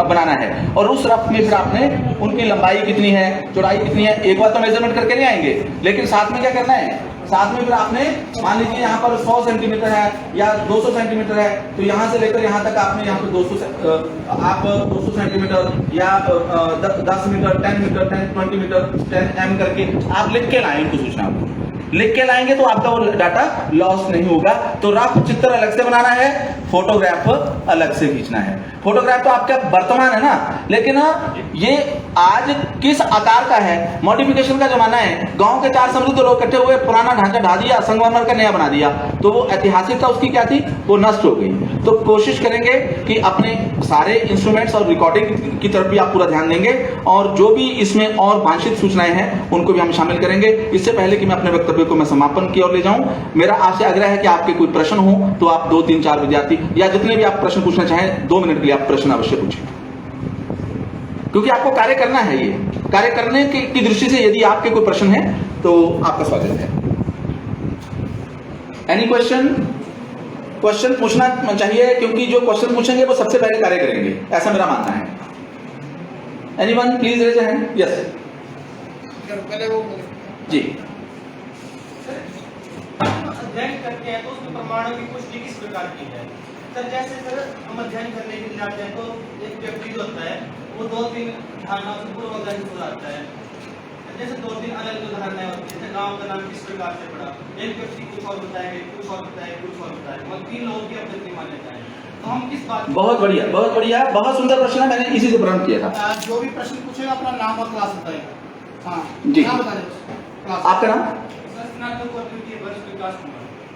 बनाना है, और उस रफ में फिर आपने उनकी लंबाई कितनी है, चौड़ाई कितनी है, एक बार तो मेजरमेंट करके नहीं आएंगे, लेकिन साथ में क्या करना है, साथ में फिर आपने मान लीजिए यहाँ पर 100 सेंटीमीटर है या 200 सेंटीमीटर है, तो यहाँ से लेकर यहाँ तक आपने यहाँ पर 200 सेंटीमीटर या 10 मीटर, 10 मीटर, 20 मीटर, 10 m करके आप लिख के लाएं उनको, सूचना को लिख के लाएंगे तो आपका वो डाटा लॉस नहीं होगा। तो रफ चित्र अलग से बनाना है, फोटोग्राफ अलग से खींचना है। फोटोग्राफ तो आपका वर्तमान है ना, लेकिन ये आज किस आकार का है, मॉडिफिकेशन का जमाना है। गांव के 4 समृद्ध लोग इकट्ठे हुए, पुराना ढांचा ढा दिया, संगमरमर का नया बना दिया, तो वो ऐतिहासिकता उसकी क्या थी, वो नष्ट हो गई। तो कोशिश करेंगे कि अपने सारे इंस्ट्रूमेंट्स और रिकॉर्डिंग की तरफ भी आप पूरा ध्यान देंगे, और जो भी इसमें और वांछित सूचनाएं हैं उनको भी हम शामिल करेंगे। इससे पहले कि मैं अपने वक्तव्य को मैं समापन की ओर ले जाऊं, मेरा आपसे आग्रह है कि आपके कोई प्रश्न हो तो आप 2, 3, 4 विद्यार्थी या जितने भी आप प्रश्न पूछना चाहें 2 मिनट के लिए आप प्रश्न अवश्य पूछें, क्योंकि आपको कार्य करना है। ये कार्य करने की दृष्टि से यदि आपके कोई प्रश्न है तो आपका स्वागत है। एनी क्वेश्चन पूछना चाहिए, क्योंकि जो क्वेश्चन पूछेंगे वो सबसे पहले कार्य करेंगे, ऐसा मेरा मानना है। Anyone please raise your hand. Yes जी। अध्ययन करते हैं तो उसके प्रमाणों की पुष्टि किस प्रकार की है? सर जैसे सर हम अध्ययन करने के लिए जाते हैं तो एक व्यक्ति जो होता है वो 2-3 धारणाओं से पूर्वाग्रह हो जाता है। जैसे 2-3 अलग धारणाएं होती है, जैसे गांव का नाम किस प्रकार से पड़ा, एक व्यक्ति कुछ और बताएगा, कुछ और बताएगा, कुछ और बताएगा, मतलब 3 लोगों की अपनी मान्यताएं। तो हम किस बात, बहुत बढ़िया, बहुत बढ़िया, बहुत सुंदर प्रश्न है, मैंने इसी से प्रारंभ किया था। जो भी प्रश्न पूछेगा अपना नाम और क्लास बताएगा। हाँ जी, नाम बता दीजिए। आपका नाम?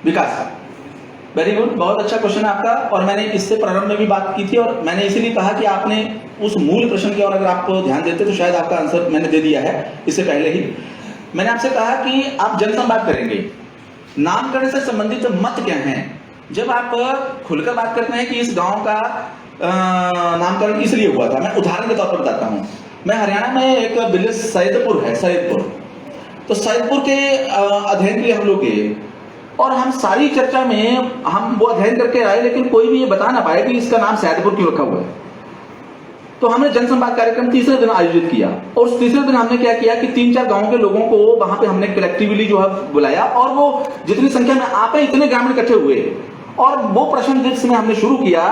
विकास। वेरी गुड, बहुत अच्छा क्वेश्चन है आपका, और मैंने इससे प्रारंभ में भी बात की थी, और मैंने इसीलिए कहा कि आपने उस मूल प्रश्न की ओर अगर आप ध्यान देते तो शायद आपका आंसर मैंने दे दिया है इससे पहले ही। मैंने आपसे कहा कि आप जनसंवाद करेंगे, नामकरण से संबंधित मत क्या हैं। जब आप खुलकर बात करते हैं कि इस गांव का नामकरण इसलिए हुआ था, मैं उदाहरण के तौर पर बताता हूं। मैं हरियाणा में एक विलेज सैदपुर है, सैदपुर, तो सैदपुर के अध्ययन के लिए हम लोग गए, और हम सारी चर्चा में हम वो अध्ययन करके आए, लेकिन कोई भी ये बता ना पाए कि इसका नाम सैदपुर क्यों रखा हुआ है। तो हमने जनसंवाद कार्यक्रम तीसरे दिन आयोजित किया, और उस तीसरे दिन हमने क्या किया कि 3-4 गांव के लोगों को वहां पे हमने कलेक्टिवली जो है बुलाया, और वो जितनी संख्या में आप इतने ग्रामीण इकट्ठे हुए, और वो प्रश्न जिसमें हमने शुरू किया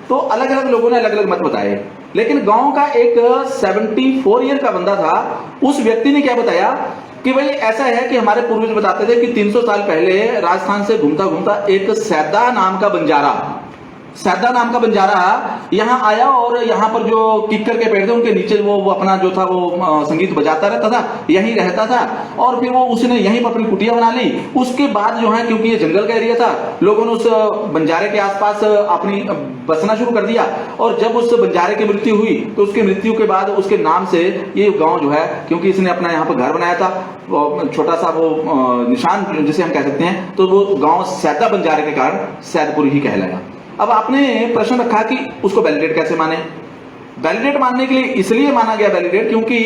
तो अलग अलग लोगों ने अलग अलग मत बताए। लेकिन गांव का एक 74 ईयर का बंदा था, उस व्यक्ति ने क्या बताया कि भाई ऐसा है कि हमारे पूर्वज बताते थे कि 300 साल पहले राजस्थान से घूमता घूमता एक सैदा नाम का बंजारा यहाँ आया, और यहाँ पर जो किक्कर के पेड़ थे उनके नीचे वो अपना जो था वो संगीत बजाता रहता था, यहीं रहता था, और फिर वो उसने यहीं पर अपनी कुटिया बना ली। उसके बाद जो है, क्योंकि ये जंगल का एरिया था, लोगों ने उस बंजारे के आसपास अपनी बसना शुरू कर दिया, और जब उस बंजारे की मृत्यु हुई तो उसकी मृत्यु के बाद उसके नाम से ये गाँव जो है, क्योंकि इसने अपना यहाँ पर घर बनाया था, छोटा सा वो निशान जिसे हम कह सकते हैं, तो वो गाँव सैदा बंजारे के कारण सैदपुर ही कहलाया। अब आपने प्रश्न रखा कि उसको वैलिडेट कैसे माने। वैलिडेट मानने के लिए इसलिए माना गया वैलिडेट, क्योंकि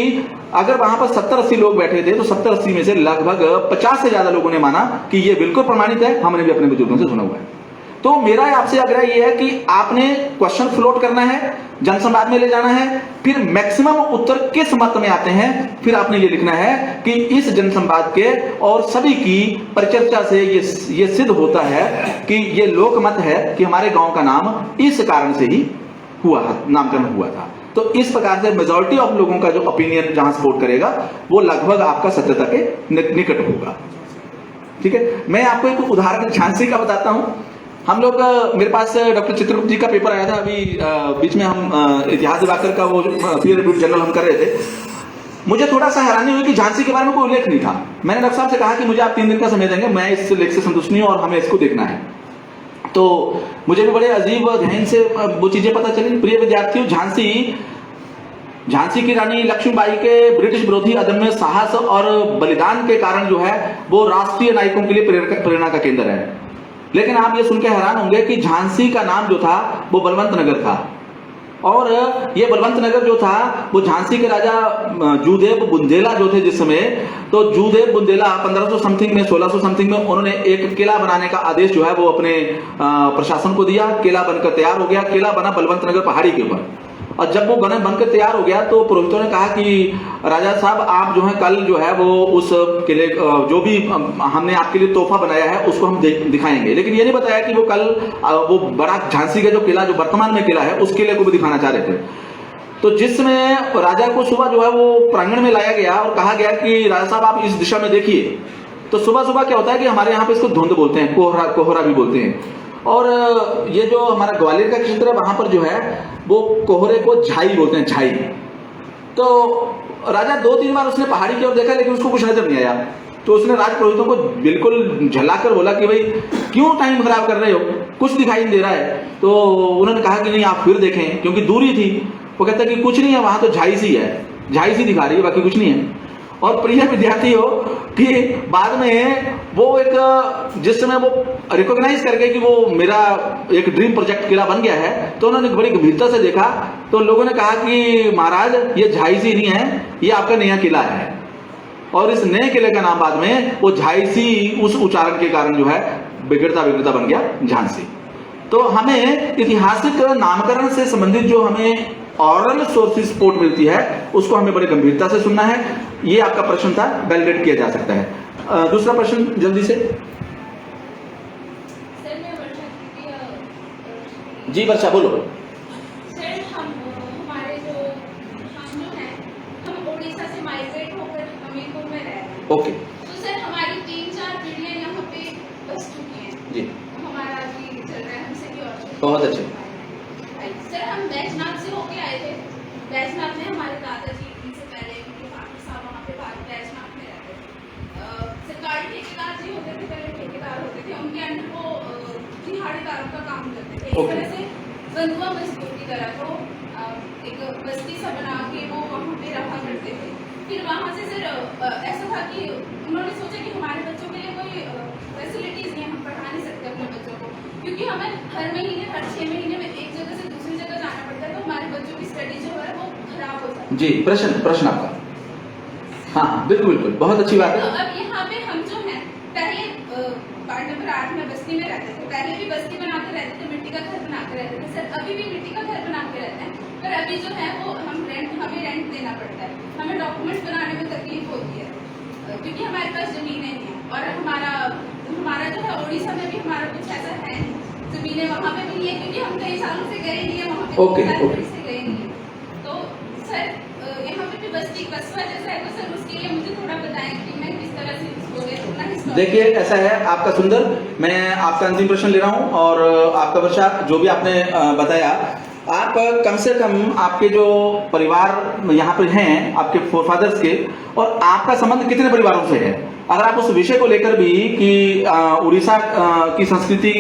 अगर वहां पर 70-80 लोग बैठे थे तो 70-80 में से लगभग 50 से ज्यादा लोगों ने माना कि ये बिल्कुल प्रमाणित है, हमने भी अपने बुजुर्गों से सुना हुआ है। तो मेरा आपसे आग्रह यह है कि आपने क्वेश्चन फ्लोट करना है, जनसंवाद में ले जाना है, फिर मैक्सिमम उत्तर किस मत में आते हैं, फिर आपने ये लिखना है कि इस जनसंवाद के और सभी की परिचर्चा से ये सिद्ध होता है कि ये लोकमत है कि हमारे गांव का नाम इस कारण से ही हुआ, नामकरण हुआ था। तो इस प्रकार से मेजॉरिटी ऑफ लोगों का जो ओपिनियन जहां सपोर्ट करेगा वो लगभग आपका सत्यता के निकट होगा। ठीक है, मैं आपको एक उदाहरण झांसी का बताता हूं। हम लोग, मेरे पास डॉक्टर चित्रगुप्त जी का पेपर आया था अभी बीच में, हम इतिहास दिवाकर का वो पीयर रिव्यूड जर्नल हम कर रहे थे। मुझे थोड़ा सा हैरानी हुई कि झांसी के बारे में कोई उल्लेख नहीं था। मैंने डॉक्टर साहब से कहा कि मुझे आप 3 दिन का समय देंगे, मैं इस लेख से संतुष्ट नहीं हूं और हमें इसको देखना है। तो मुझे भी बड़े अजीब ध्यान से वो चीजें पता चली। प्रिय विद्यार्थियों, झांसी की रानी लक्ष्मीबाई के ब्रिटिश विरोधी अदम्य साहस और बलिदान के कारण जो है वो राष्ट्रीय नायकों के लिए प्रेरणा का केंद्र है। लेकिन आप ये सुन के हैरान होंगे कि झांसी का नाम जो था वो बलवंत नगर था। और ये बलवंत नगर जो था वो झांसी के राजा जूदेव बुंदेला जो थे जिस समय, तो जूदेव बुंदेला 1500 समथिंग में 1600 समथिंग में उन्होंने एक किला बनाने का आदेश जो है वो अपने प्रशासन को दिया। किला बनकर तैयार हो गया, किला बना बलवंत नगर पहाड़ी के ऊपर। और जब वो बनकर तैयार हो गया तो पुरोहितों ने कहा कि राजा साहब आप जो है कल जो है वो उस किले जो भी हमने आपके लिए तोहफा बनाया है उसको हम दिखाएंगे, लेकिन ये नहीं बताया कि वो कल वो बड़ा झांसी का जो किला जो वर्तमान में किला है उस किले को भी दिखाना चाह रहे थे। तो जिसमें राजा को सुबह जो है वो प्रांगण में लाया गया और कहा गया कि राजा साहब आप इस दिशा में देखिए। तो सुबह सुबह क्या होता है कि हमारे यहाँ पे इसको धुंध बोलते हैं, कोहरा भी बोलते हैं। और ये जो हमारा ग्वालियर का क्षेत्र है वहां पर जो है वो कोहरे को झाई बोलते हैं, झाई। तो राजा 2-3 बार उसने पहाड़ी की ओर देखा लेकिन उसको कुछ नजर नहीं आया। तो उसने राजपुरोहितों को बिल्कुल झल्लाकर बोला कि भाई क्यों टाइम खराब कर रहे हो, कुछ दिखाई नहीं दे रहा है। तो उन्होंने कहा कि नहीं आप फिर देखें, क्योंकि दूरी थी। वो कहता कि कुछ नहीं है, वहां तो झाई सी है, झाई सी दिखा रही है, बाकी कुछ नहीं है। और प्रिय विद्यार्थी हो कि बाद में वो एक जिस समय वो रिकॉग्नाइज कर गए कि वो मेरा एक ड्रीम प्रोजेक्ट किला बन गया है, तो उन्होंने बड़ी गंभीरता से देखा। तो लोगों ने कहा कि महाराज ये झांसी नहीं है, ये आपका नया किला है। और इस नए किले का नाम बाद में वो झांसी उस उच्चारण के कारण जो है बिगड़ता बन गया झांसी। तो हमें ऐतिहासिक नामकरण से संबंधित जो हमें ऑरल सोर्सेज रिपोर्ट मिलती है उसको हमें बड़ी गंभीरता से सुनना है। ये आपका प्रश्न था, वैलिडेट किया जा सकता है। दूसरा प्रश्न जल्दी से। सर मैं वर्षा जी वर्षा बोलो। सर हमारे जो हैं हम उड़ीसा से माइग्रेट होकर हमीरपुर में रह रहे हैं। ओके। तो सर हमारी 3-4 पीढ़ियां यहाँ पे बस चुकी हैं जी। हमारा अभी चल रहा है हमसे भी और बहुत अच्छे। सर हम बैजनाथ से होके आए थे। बैजनाथ में हमारे दादाजी इनसे पहले उनके फादर साहब वहाँ पे बैजनाथ में रहते थे। सरकारी ठेकेदार जी होते थे, पहले ठेकेदार होते थे, उनके अंडर वो दिहाड़ीदारों का काम करते थे। इस तरह से बंधुआ मजदूर की तरह को एक बस्ती सा बना के वो वहाँ पे रहा करते थे। फिर वहाँ से सर ऐसा था कि उन्होंने सोचा कि हमारे बच्चों के लिए कोई फैसिलिटीज नहीं है, हम पढ़ा नहीं सकते अपने बच्चों को, क्योंकि हमें हर महीने हर 6 महीने में एक जगह से दूसरी जगह जाना पड़ता है, तो हमारे बच्चों की स्टडी जो है वो खराब हो जाती है। जी प्रश्न आपका। हाँ बिल्कुल बहुत अच्छी बात है। तो अब यहाँ पे हम जो है पहले वार्ड नंबर 8 में बस्ती में रहते थे, पहले भी बस्ती बना के रहते थे, मिट्टी का घर बना के रहते थे। सर अभी भी मिट्टी का घर बना के रहते हैं, पर अभी जो है वो हमें रेंट देना पड़ता है। हमें डॉक्यूमेंट्स बनाने में तकलीफ होती है क्योंकि हमारे पास जमीनें नहीं है। और हमारा जो है उड़ीसा में भी हमारा कुछ ऐसा है नहीं, जमीनें वहाँ पे भी नहीं है क्योंकि हम कई सालों से गए नहीं है वहाँ पे। ओके। से गए नहीं है। तो सर यहाँ पे भी बस्ती कस्बा जैसा है, तो सर उसके लिए मुझे थोड़ा बताएं कि मैं किस तरह से इसको देखिए ऐसा है आपका सुंदर, मैं आपका अंतिम प्रश्न ले रहा हूं और आपका वर्षा जो भी आपने बताया, आप कम से कम आपके जो परिवार यहाँ पे हैं आपके फोरफादर्स के, और आपका संबंध कितने परिवारों से है? अगर आप उस विषय को लेकर भी कि उड़ीसा की संस्कृति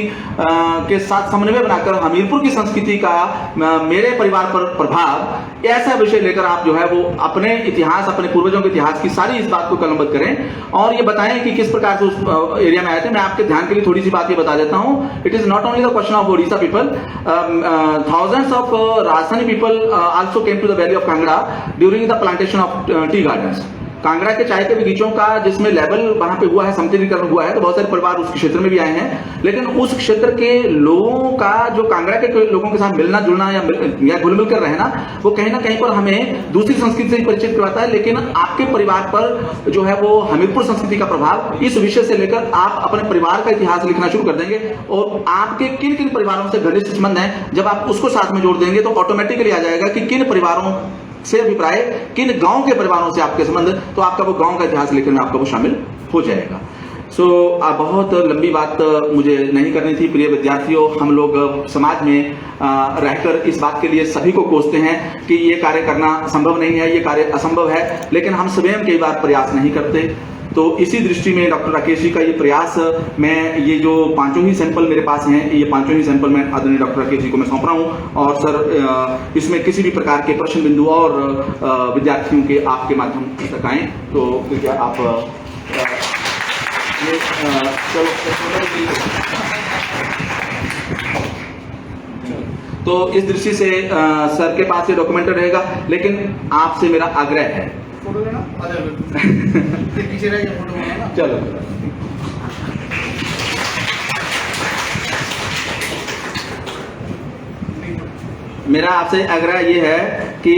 के साथ समन्वय बनाकर हमीरपुर की संस्कृति का मेरे परिवार पर प्रभाव, ऐसा विषय लेकर आप जो है वो अपने इतिहास, अपने पूर्वजों के इतिहास की सारी इस बात को कलमबद्ध करें और ये बताएं कि किस प्रकार से उस एरिया में आए थे। मैं आपके ध्यान के लिए थोड़ी सी बात ये बता देता हूँ। It is not only the question of Odisha people, thousands of Rajasthani people also came to the valley of Kangra during the plantation of tea gardens. Kangra के चाय के बगीचों का जिसमें लेवल वहां पे हुआ है, समतलीकरण हुआ है, तो बहुत सारे परिवार उस क्षेत्र में भी आए हैं, लेकिन उस क्षेत्र के लोगों का जो कांगड़ा के लोगों के साथ मिलना जुलना या घुल मिल कर रहना, वो कहीं ना कहीं पर हमें दूसरी संस्कृति से परिचित करवाता है। लेकिन आपके परिवार पर जो है वो हमीरपुर संस्कृति का प्रभाव, इस विषय से लेकर आप अपने परिवार का इतिहास लिखना शुरू कर देंगे और आपके किन किन परिवारों से घनिष्ठ संबंध है, जब आप उसको साथ में जोड़ देंगे तो ऑटोमेटिकली आ जाएगा कि किन परिवारों से अभिप्राय, किन गांव के परिवारों से आपके संबंध, तो आपका वो गांव का इतिहास लिखने में आपका वो शामिल हो जाएगा। बहुत लंबी बात मुझे नहीं करनी थी। प्रिय विद्यार्थियों, हम लोग समाज में रहकर इस बात के लिए सभी को कोसते हैं कि ये कार्य करना संभव नहीं है, ये कार्य असंभव है, लेकिन हम स्वयं कई बार प्रयास नहीं करते। तो इसी दृष्टि में डॉक्टर राकेश जी का ये प्रयास, मैं ये जो पांचों ही सैंपल मेरे पास हैं, ये पांचों ही सैंपल मैं आदरणीय डॉक्टर राकेश जी को मैं सौंप रहा हूँ और सर इसमें किसी भी प्रकार के प्रश्न बिंदु और विद्यार्थियों के आपके माध्यम तक आए तो क्या आप चलो तो इस दृष्टि से सर के पास ये डॉक्यूमेंटेड रहेगा, लेकिन आपसे मेरा आग्रह है। फोटो लेना पीछे रह गया फोटो लेना। चलो, मेरा आपसे आग्रह ये है कि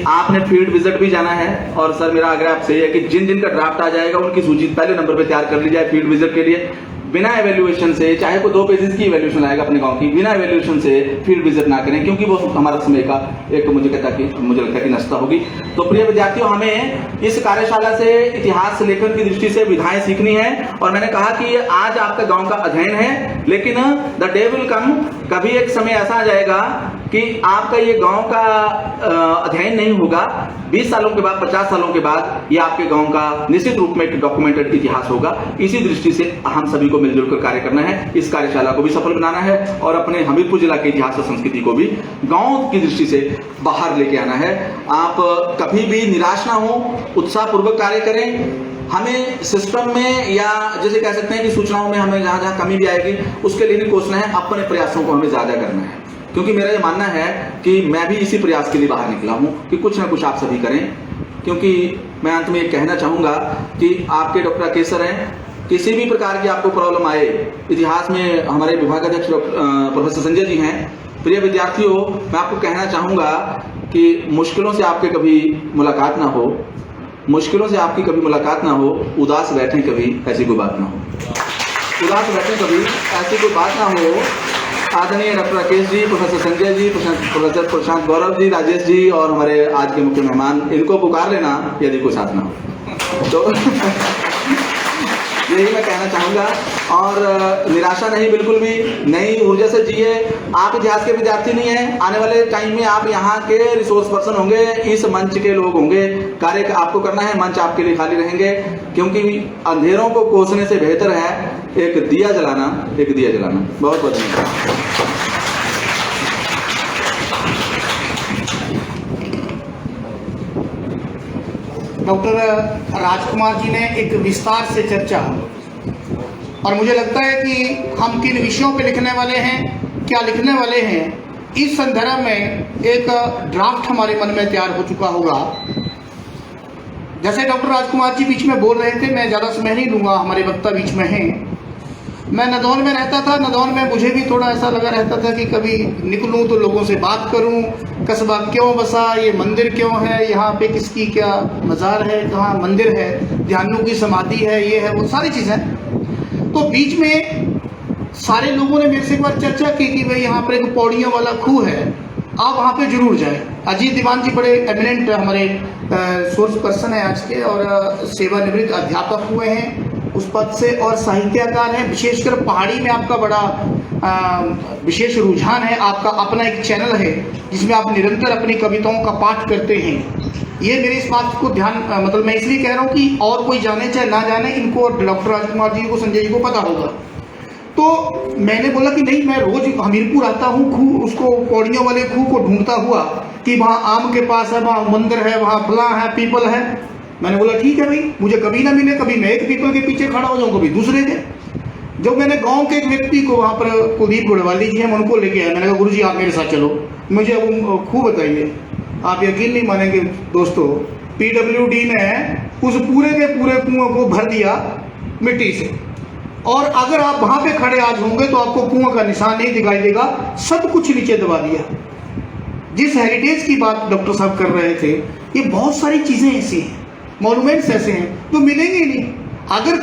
आपने फील्ड विजिट भी जाना है, और सर मेरा आग्रह आपसे ये है कि जिन जिन का ड्राफ्ट आ जाएगा उनकी सूची पहले नंबर पे तैयार कर ली जाए फील्ड विजिट के लिए। बिना एवेल्युएशन से, चाहे कोई 2 पेजेस की एवेल्युएशन आएगा अपने गांव की, बिना एवेल्युएशन से फील्ड विजिट ना करें, क्योंकि वो हमारा समय का एक मुझे लगता है कि नष्ट होगी। तो प्रिय विद्यार्थियों, हमें इस कार्यशाला से इतिहास लेखन की दृष्टि से विधाएं सीखनी है, और मैंने कहा कि ये आज आपका गांव का अध्ययन है, लेकिन द डे विल कम, कभी एक समय ऐसा आ जाएगा कि आपका ये गांव का अध्ययन नहीं होगा। 20 सालों के बाद, 50 सालों के बाद ये आपके गांव का निश्चित रूप में एक डॉक्यूमेंटेड इतिहास होगा। इसी दृष्टि से हम सभी को मिलजुल कर कार्य करना है, इस कार्यशाला को भी सफल बनाना है, और अपने हमीरपुर जिला के इतिहास और संस्कृति को भी गांव की दृष्टि से बाहर लेके आना है। आप कभी भी निराश ना हो, उत्साह पूर्वक कार्य करें। हमें सिस्टम में, या जैसे कह सकते हैं कि सूचनाओं में हमें जहां जहां कमी भी आएगी उसके लिए नहीं कोसना है, अपने प्रयासों को हमें ज्यादा करना है। क्योंकि मेरा ये मानना है कि मैं भी इसी प्रयास के लिए बाहर निकला हूं कि कुछ ना कुछ आप सभी करें। क्योंकि मैं अंत में ये कहना चाहूंगा कि आपके डॉक्टर केसर हैं, किसी भी प्रकार की आपको प्रॉब्लम आए, इतिहास में हमारे विभागाध्यक्ष प्रोफेसर संजय जी हैं। प्रिय विद्यार्थियों, मैं आपको कहना चाहूंगा कि मुश्किलों से आपके कभी मुलाकात ना हो, मुश्किलों से आपकी कभी मुलाकात ना हो, उदास बैठें कभी, ऐसी कोई बात ना हो, उदास बैठें कभी, ऐसी कोई बात ना हो। आदरणीय doctor Rakesh ji, professor Sanjay ji, professor प्रशांत गौरव जी, राजेश जी और हमारे आज के मुख्य मेहमान, इनको पुकार लेना यदि कोई साथ ना हो तो यही मैं कहना चाहूंगा। और निराशा नहीं, बिल्कुल भी नई ऊर्जा से जिए। आप इतिहास के विद्यार्थी नहीं हैं, आने वाले टाइम में आप यहाँ के रिसोर्स पर्सन होंगे, इस मंच के लोग होंगे, कार्य आपको करना है, मंच आपके लिए खाली रहेंगे। क्योंकि अंधेरों को कोसने से बेहतर है एक दिया जलाना, एक दिया जलाना। बहुत बहुत धन्यवाद। डॉक्टर राजकुमार जी ने एक विस्तार से चर्चा, और मुझे लगता है कि हम किन विषयों पे लिखने वाले हैं, क्या लिखने वाले हैं, इस संदर्भ में एक ड्राफ्ट हमारे मन में तैयार हो चुका होगा। जैसे डॉक्टर राजकुमार जी बीच में बोल रहे थे, मैं ज़्यादा समय नहीं लूँगा, हमारे वक्ता बीच में हैं। मैं नदौन में रहता था, नदौन में मुझे भी थोड़ा ऐसा लगा रहता था कि कभी निकलूं तो लोगों से बात करूं, कस्बा क्यों बसा, ये मंदिर क्यों है, यहाँ पे किसकी क्या मज़ार है, कहाँ मंदिर है, ध्यानों की समाधि है, ये है, वो सारी चीज़ें। तो बीच में सारे लोगों ने मेरे से एक बार चर्चा की कि भाई यहाँ पर एक पौड़ियों वाला खूह है, आप वहाँ पे जरूर जाएं। अजीत दीवान जी बड़े एमिनेंट हमारे सोर्स पर्सन हैं आज के, और सेवानिवृत्त अध्यापक हुए हैं उस पद से, और साहित्यकार हैं। विशेषकर पहाड़ी में आपका बड़ा विशेष रुझान है, आपका अपना एक चैनल है जिसमें आप निरंतर अपनी कविताओं का पाठ करते हैं। ये मेरे इस बात को ध्यान, मतलब मैं इसलिए कह रहा हूँ कि और कोई जाने चाहे ना जाने, इनको डॉक्टर राजकुमार जी को, संजय जी को पता होगा। तो मैंने बोला कि नहीं, मैं रोज हमीरपुर आता हूँ, खूह, उसको पौड़ियों वाले खूह को ढूंढता हुआ कि वहाँ आम के पास है, वहाँ मंदिर है, वहाँ फला है, पीपल है। मैंने बोला ठीक है भाई, मुझे कभी ना मिले, कभी मैं एक पीपल के पीछे खड़ा हो जाऊँ, कभी दूसरे के। जब मैंने गांव के एक व्यक्ति को, वहाँ पर कुलदीप गुड़वाली जी हैं, उनको लेके आया। मैंने कहा गुरुजी आप मेरे साथ चलो, मुझे वो खूह बताइए। आप यकीन नहीं मानेंगे दोस्तों, PWD ने उस पूरे के पूरे कुआं को भर दिया मिट्टी से, और अगर आप वहां पे खड़े आज होंगे तो आपको कुआं का निशान नहीं दिखाई देगा, सब कुछ नीचे दबा दिया। जिस हेरिटेज की बात डॉक्टर साहब कर रहे थे, ये बहुत सारी चीजें ऐसी हैं, मॉन्यूमेंट्स ऐसे हैं तो मिलेंगे ही नहीं। अगर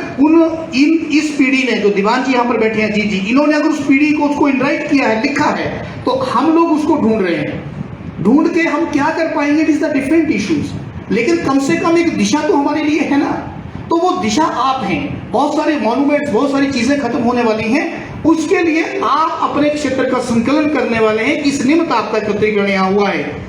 इस पीढ़ी ने, जो दीवान जी यहाँ पर बैठे हैं, जी, इन्होंने अगर उस पीढ़ी को उसको इनराइट किया है, लिखा है, तो हम लोग उसको ढूंढ रहे हैं। ढूंढ के हम क्या कर पाएंगे, it is the different issues, लेकिन कम से कम एक दिशा तो हमारे लिए है ना। तो वो दिशा आप हैं। बहुत सारे मॉन्यूमेंट्स, बहुत सारी चीजें खत्म होने वाली हैं, उसके लिए आप अपने क्षेत्र का संकलन करने वाले हैं। इस निमित्त आपका एकत्रीकरण यहाँ हुआ है।